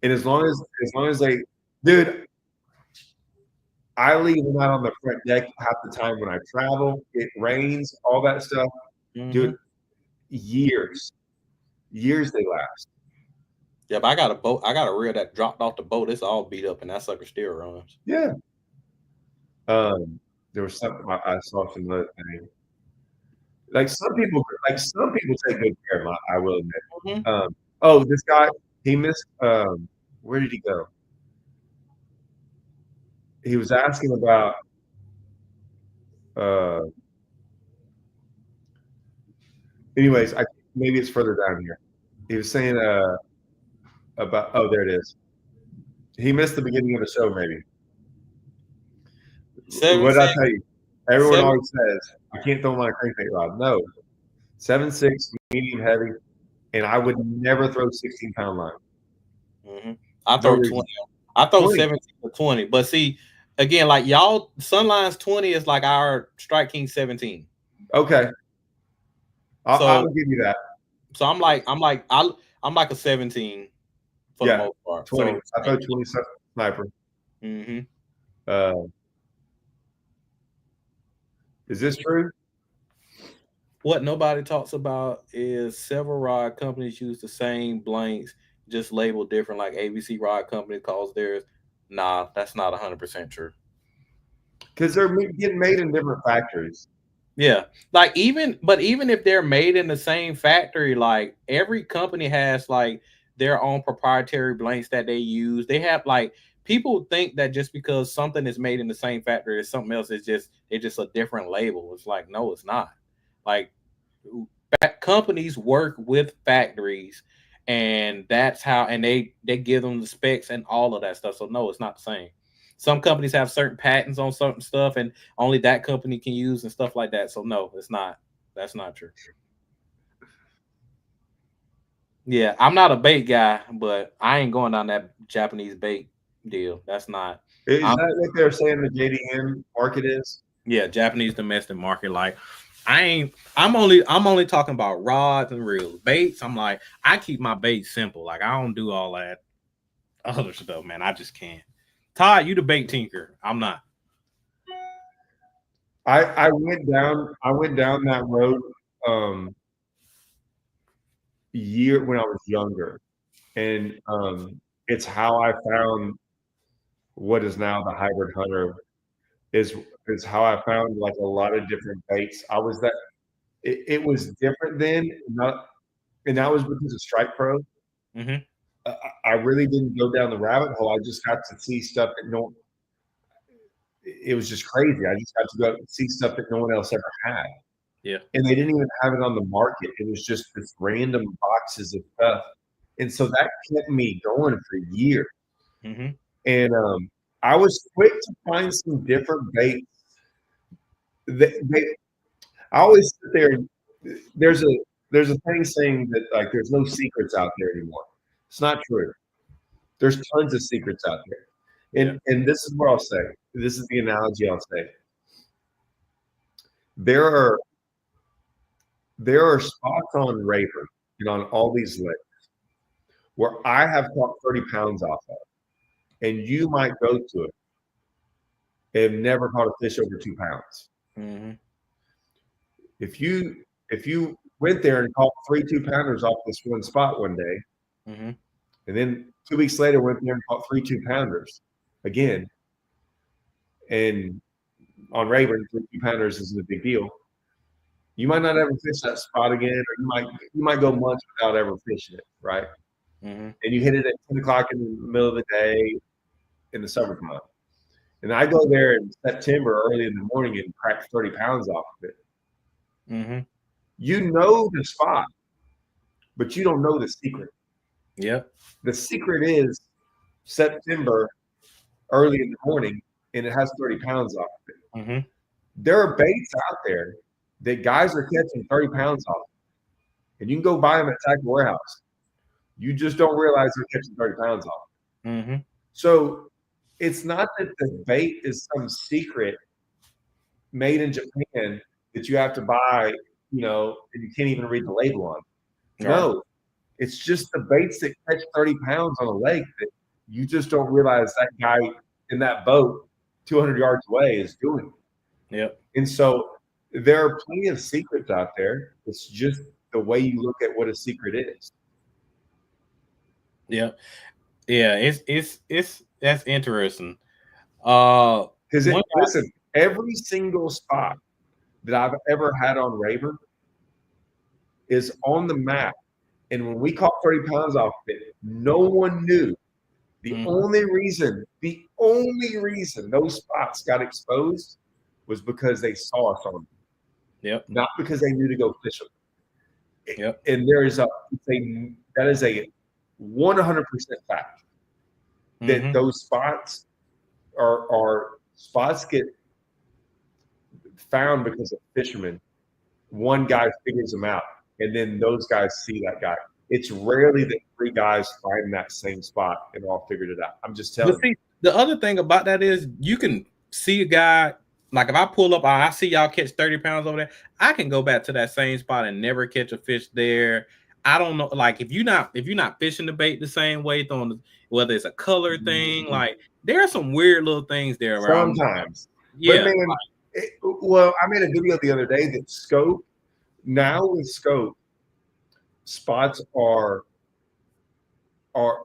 And as long as they, dude, I leave them out on the front deck half the time when I travel. It rains, all that stuff. Mm-hmm. Dude, years they last. Yeah, but I got a boat. I got a reel that dropped off the boat. It's all beat up, and that sucker still runs. Yeah. There was something I saw from the thing. Like some people take good care of it, I will admit. Mm-hmm. This guy, he missed. Where did he go? He was asking about. Anyways, maybe it's further down here. He was saying about. Oh, there it is. He missed the beginning of the show, maybe. What did I tell you? Everyone always says, I can't throw my crankbait rod. No. 7.6, medium heavy, and I would never throw 16-pound line. Mm-hmm. I throw 20. I throw 17 to 20. But see, again, like y'all, Sunline's 20 is like our Strike King 17. Okay. I'll give you that. So I'm like a 17 for the most part. 20. So, I throw 20 sniper. Mm-hmm. Is this true? What nobody talks about is several rod companies use the same blanks, just labeled different, like ABC Rod Company calls theirs. Nah, that's not 100% true. Because they're getting made in different factories. Yeah, like even if they're made in the same factory, like every company has like their own proprietary blanks that they use. They have like people think that just because something is made in the same factory as something else, it's just a different label. It's like, no, it's not. Like companies work with factories, and that's how, and they give them the specs and all of that stuff. So no, it's not the same. Some companies have certain patents on certain stuff, and only that company can use and stuff like that. So no, it's not. That's not true. Yeah, I'm not a bait guy, but I ain't going down that Japanese bait deal. That's not. Is I'm that what they're saying the JDM market is? yeah, Japanese domestic market. Like I ain't. I'm only talking about rods and reels. Baits. I'm like I keep my bait simple. Like I don't do all that other stuff, man. I just can't. Todd, you the bait tinker. I'm not. I went down that road um year when I was younger. And it's how I found what is now the hybrid hunter is is how I found like a lot of different baits. I was that it was different then, not and that was because of Strike Pro. Mm-hmm. I really didn't go down the rabbit hole. I just got to see stuff that no it was just crazy. I just got to go see stuff that no one else ever had. Yeah. And they didn't even have it on the market. It was just this random boxes of stuff. And so that kept me going for years. Mm-hmm. And I was quick to find some different baits. I always sit there. And there's a thing saying that like there's no secrets out there anymore. It's not true. There's tons of secrets out there. And this is what I'll say. This is the analogy I'll say. There are spots on Raver and on all these lakes where I have caught 30 pounds off of, and you might go to it and never caught a fish over 2 pounds. Mm-hmm. If you went there and caught 3 2-pounders off this one spot one day, Mm-hmm. and then 2 weeks later went there and caught 3 2-pounders again, and on Rayburn 3 2-pounders isn't a big deal. You might not ever fish that spot again, or you might go months without ever fishing it, right? Mm-hmm. And you hit it at 10 o'clock in the middle of the day in the summertime. And I go there in September early in the morning and crack 30 pounds off of it. Mm-hmm. You know the spot, but you don't know the secret. Yep. The secret is September early in the morning, and it has 30 pounds off of it. Mm-hmm. There are baits out there that guys are catching 30 pounds off, and you can go buy them at Tackle Warehouse. You just don't realize they're catching 30 pounds off. Mm-hmm. So it's not that the bait is some secret made in Japan that you have to buy, and you can't even read the label on. No, it's just the baits that catch 30 pounds on a lake that you just don't realize that guy in that boat 200 yards away is doing. Yep. And so there are plenty of secrets out there. It's just the way you look at what a secret is. Yep. Yeah. It's that's interesting. Because listen, every single spot that I've ever had on Raver is on the map. And when we caught 30 pounds off of it, no one knew. The only reason those spots got exposed was because they saw us on them. Yep. Not because they knew to go fish them. Yep. And that is a 100% fact that those spots are spots get found because of fishermen. One guy figures them out, and then those guys see that guy. It's rarely that 3 guys find that same spot and all figured it out. I'm just telling you. The other thing about that is you can see a guy, like if I pull up, I see y'all catch 30 pounds over there, I can go back to that same spot and never catch a fish there. I don't know, like if you're not fishing the bait the same way, whether it's a color thing, like there are some weird little things there. Sometimes. Yeah. But man, I made a video the other day that scope, now with scope, spots are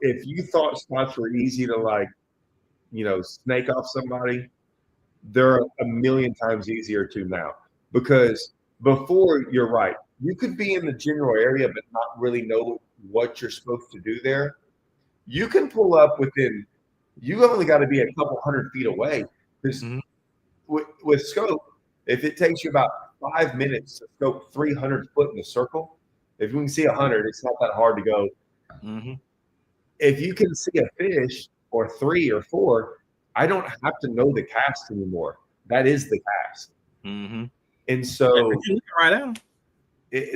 if you thought spots were easy to snake off somebody, they're a million times easier to now. Because before, you're right, you could be in the general area but not really know what you're supposed to do there. You can pull up you only got to be a couple 100 feet away. Because with scope, if it takes you about 5 minutes to scope 300 foot in a circle, if you can see 100, it's not that hard to go. If you can see a fish or 3 or 4, I don't have to know the cast anymore. That is the cast. And so right now,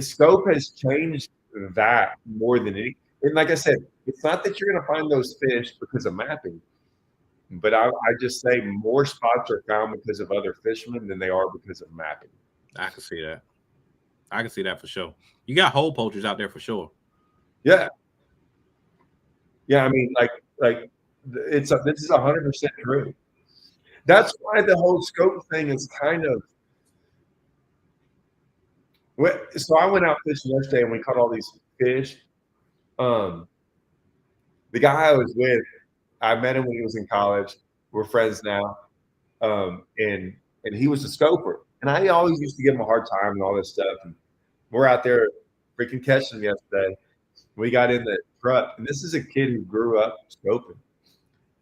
scope has changed that more than any. And like I said, it's not that you're going to find those fish because of mapping, but I just say more spots are found because of other fishermen than they are because of mapping. I can see that. I can see that for sure. You got hole poachers out there for sure. Yeah. Yeah, I mean, like this is 100% true. That's why the whole scope thing is kind of. So I went out fishing yesterday and we caught all these fish. The guy I was with, I met him when he was in college. We're friends now, and he was a scoper, and I always used to give him a hard time and all this stuff. And we're out there freaking catching him yesterday. We got in the truck, and this is a kid who grew up scoping.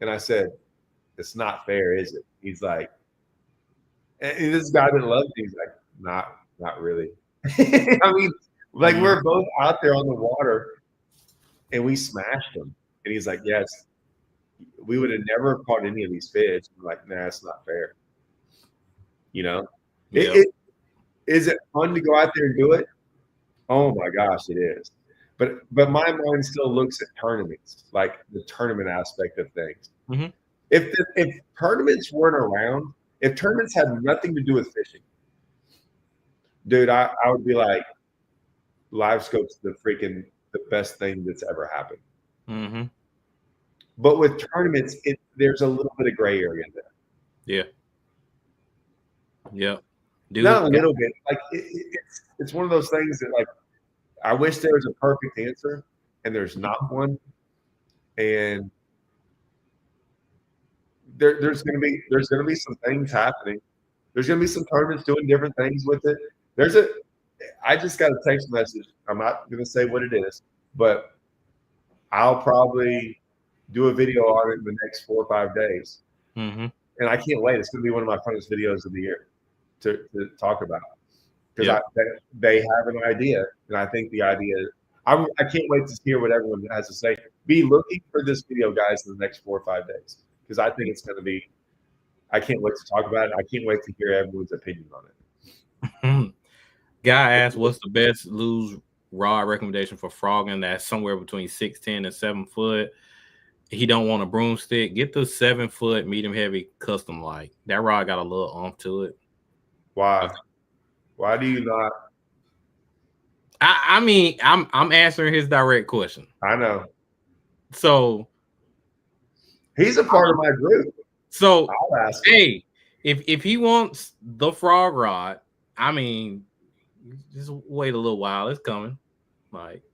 And I said, "It's not fair, is it?" He's like, and this guy that loves me, he's like, not really. I mean, like we're both out there on the water, and we smashed him. And he's like, "Yes, we would have never caught any of these fish." I'm like, "Nah, it's not fair." You know, is it fun to go out there and do it? Oh my gosh, it is. But my mind still looks at tournaments, like the tournament aspect of things. Mm-hmm. If tournaments weren't around, if tournaments had nothing to do with fishing, dude, I would be like, live scope's the best thing that's ever happened. Mm-hmm. But with tournaments, there's a little bit of gray area there. Yeah. Yeah. Not a little bit. Like it's one of those things that like I wish there was a perfect answer, and there's not one. And there's gonna be some things happening. There's gonna be some tournaments doing different things with it. I just got a text message. I'm not gonna say what it is, but I'll probably do a video on it in the next 4 or 5 days. Mm-hmm. And I can't wait. It's gonna be one of my funnest videos of the year to talk about. Because they have an idea, and I think the idea. I can't wait to hear what everyone has to say. Be looking for this video, guys, in the next 4 or 5 days, because I think it's going to be. I can't wait to talk about it. I can't wait to hear everyone's opinion on it. Guy asked, "What's the best loose rod recommendation for frogging that's somewhere between 6'10" and 7 foot?" He don't want a broomstick. Get the 7 foot medium heavy custom light. That rod got a little oomph to it. Why? Why do you not? I mean, I'm answering his direct question. I know. So he's a part of my group. So hey, if he wants the frog rod, I mean, just wait a little while. It's coming. Like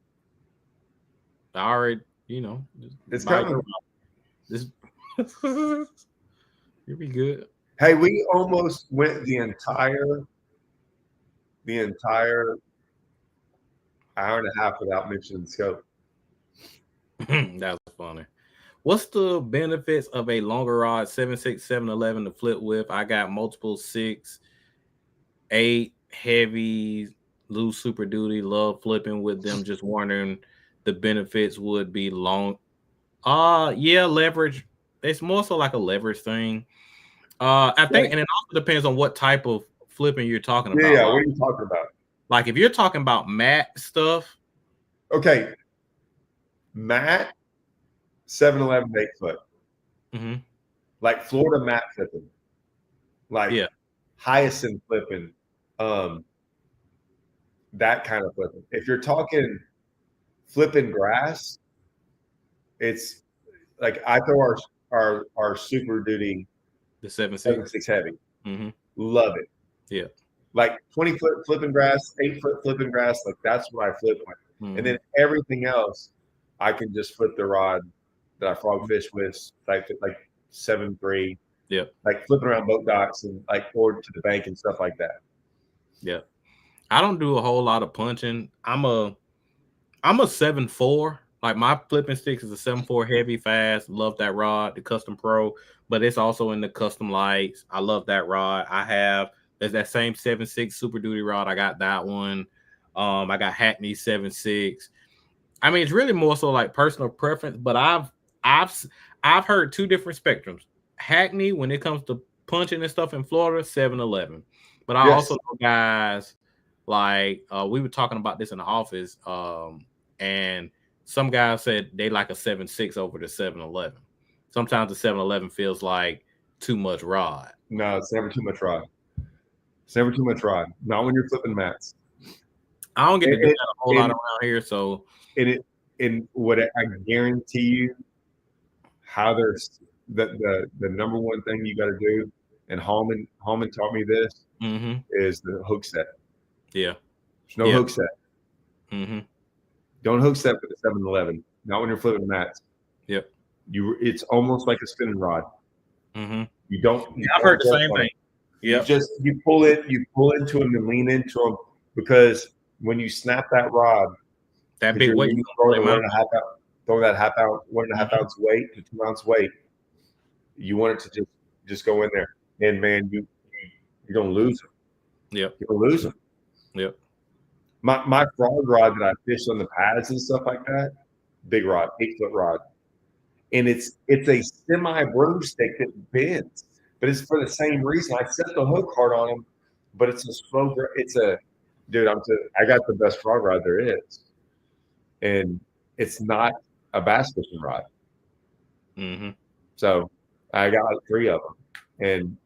I already, it's coming. You'll be good. Hey, we almost went the entire hour and a half without mentioning scope. That was funny. What's the benefits of a longer rod, 7.6, 7.11 to flip with? I got multiple 6, 8 heavy, loose Super Duty. Love flipping with them. Just wondering the benefits would be long. Yeah, leverage. It's more so like a leverage thing. I think, and it also depends on what type of flipping you're talking about. Yeah, what are you talking about? Like if you're talking about mat stuff. Okay. Mat, 7-11, 8 foot. Mm-hmm. Like Florida mat flipping. Like hyacinth flipping. That kind of flipping. If you're talking flipping grass, it's like I throw our Super Duty, the 7.6 heavy. Mm-hmm. Love it. Yeah. Like 20 foot flipping grass, 8 foot flipping grass, like that's what I flip with. Mm-hmm. And then everything else, I can just flip the rod that I frog fish with, like 7.3. Yeah. Like flipping around boat docks and like forward to the bank and stuff like that. Yeah. I don't do a whole lot of punching. I'm a 7.4. Like my flipping sticks is a 7.4 heavy fast. Love that rod, the Custom Pro, but it's also in the custom lights. I love that rod. There's that same 7.6 Super Duty rod. I got that one. I got Hackney 7.6. I mean, it's really more so like personal preference, but I've heard two different spectrums. Hackney, when it comes to punching and stuff in Florida, 7.11. But I also know guys like we were talking about this in the office. and some guys said they like a 7.6 over the 711. Sometimes the 711 feels like too much rod. No, it's never too much rod. It's never too much rod. Not when you're flipping mats. I don't get to do that a whole lot around here, so in what I guarantee you, how there's the number one thing you got to do, and Hallman taught me this, is the hook set. Yeah, there's no hook set. Don't hook set for the 711. Not when you're flipping mats. Yep. It's almost like a spinning rod. You don't. I've heard the same thing. Yeah. You pull into them and lean into them, because when you snap that rod, that big weight, throw that 1.5 ounce weight to 2 ounce weight. You want it to just go in there, and man, you're gonna lose them. Yep. You're gonna lose them. Yep. My frog rod that I fish on the pads and stuff like that, big rod, 8-foot rod, and it's a semi broomstick that bends, but it's for the same reason. I set the hook hard on them, but it's a slow. Dude, I got the best frog rod there is, and it's not a bass fishing rod. So I got like 3 of them, and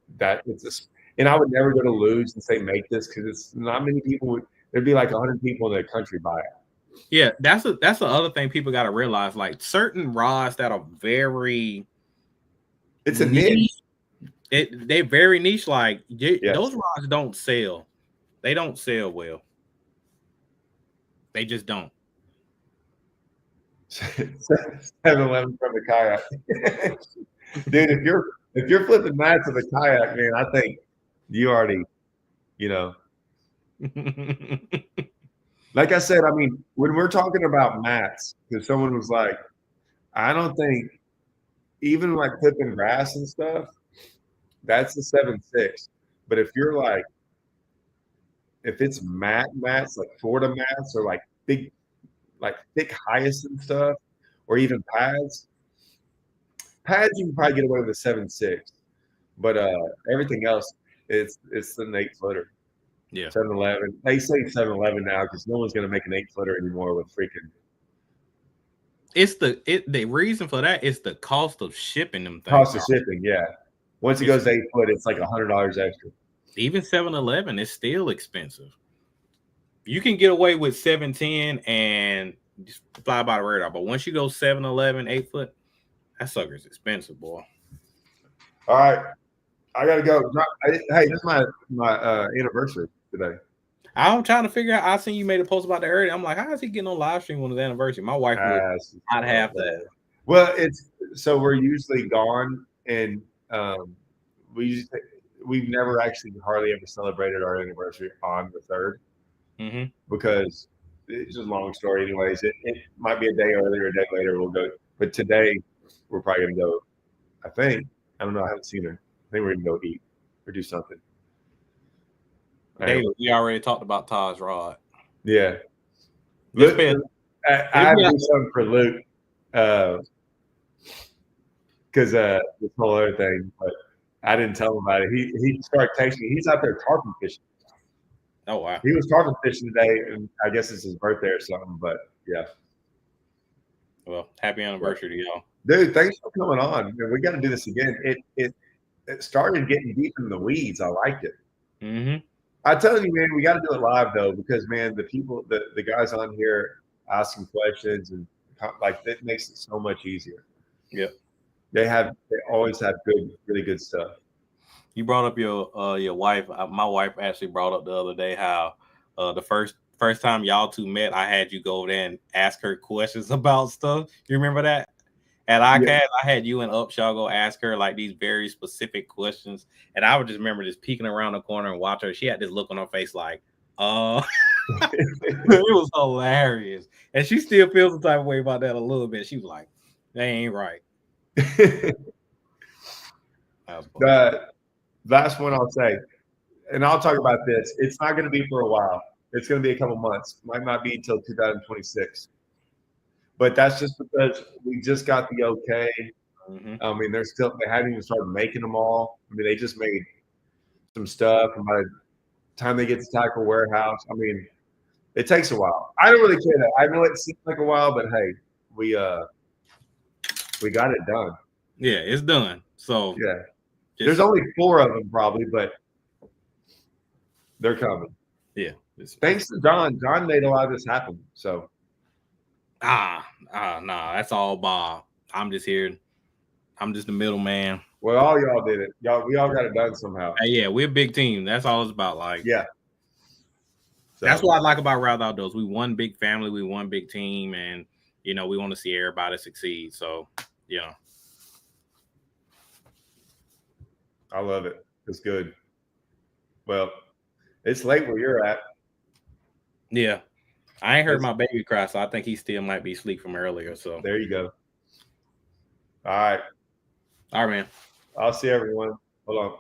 and I would never go to Lose and say make this, because it's not many people there'd be like 100 people in the country buy it. Yeah, that's the other thing people got to realize. Like certain rods that are very, it's a niche. They're very niche. Like those rods don't sell. They don't sell well. They just don't. 7-Eleven from the kayak. Dude, if you're flipping mats with a kayak, man, I think you already, like I said, I mean, when we're talking about mats, because someone was like, I don't think, even like clipping grass and stuff, that's the 7.6. But if you're like, if it's mats, like Florida mats, or like big, like thick hyacinth stuff, or even pads you can probably get away with a 7.6. But everything else, it's an 8-footer. Yeah. 7-Eleven. They say 7-Eleven now because no one's gonna make an 8-footer anymore with freaking. It's the reason for that is the cost of shipping them things. Cost of shipping, yeah. Once it goes 8 foot, it's like $100 extra. Even 7-Eleven is still expensive. You can get away with 710 and just fly by the radar, but once you go 7-Eleven 8-foot, that sucker's expensive, boy. All right, I gotta go. Hey, this is my anniversary today. I'm trying to figure out. I seen you made a post about that earlier. I'm like, how is he getting on live stream on his anniversary? My wife would not have that. Well, we're usually gone, and we've never actually hardly ever celebrated our anniversary on the 3rd, because it's just a long story. Anyways, it might be a day earlier, a day later. We'll go, but today we're probably gonna go. I don't know. I haven't seen her. I think we're gonna go eat or do something. David, we already talked about Taj's rod. Yeah. Luke, I have to do something for Luke, because this whole other thing, but I didn't tell him about it. He started texting me. He's out there tarpon fishing. Oh, wow. He was tarpon fishing today, and I guess it's his birthday or something, but yeah. Well, happy anniversary to y'all. Dude, thanks for coming on. We got to do this again. It started getting deep in the weeds. I liked it. I tell you, man, we got to do it live though, because man, the people, the guys on here asking questions, and like that makes it so much easier. Yeah, they always have really good stuff. You brought up your wife. My wife actually brought up the other day how the first time y'all two met, I had you go over there and ask her questions about stuff. You remember that? At ICAST, I had you and Upshaw go ask her like these very specific questions, and I would just remember just peeking around the corner and watch her. She had this look on her face like, it was hilarious, and she still feels the type of way about that a little bit. She was like, "That ain't right." The last one I'll say, and I'll talk about this. It's not going to be for a while. It's going to be a couple months. Might not be until 2026. But that's just because we just got the okay. I mean, they haven't even started making them all. I mean, they just made some stuff, and by the time they get to Tackle Warehouse, I mean, It takes a while. I don't really care. I know it seems like a while, but hey, we got it done. Yeah, it's done. So yeah, there's only 4 of them probably, but they're coming. Yeah. Thanks to John. John made a lot of this happen. So nah, that's all Bob. I'm just here. I'm just the middleman. Well, all y'all did it. We all got it done somehow. Yeah, we're a big team. That's all it's about. Like, yeah. So that's what I like about Route Outdoors. We one big family, we one big team, and we want to see everybody succeed. So, I love it. It's good. Well, it's late where you're at. Yeah. I ain't heard my baby cry, so I think he still might be asleep from earlier. So there you go. All right. All right, man. I'll see everyone. Hold on.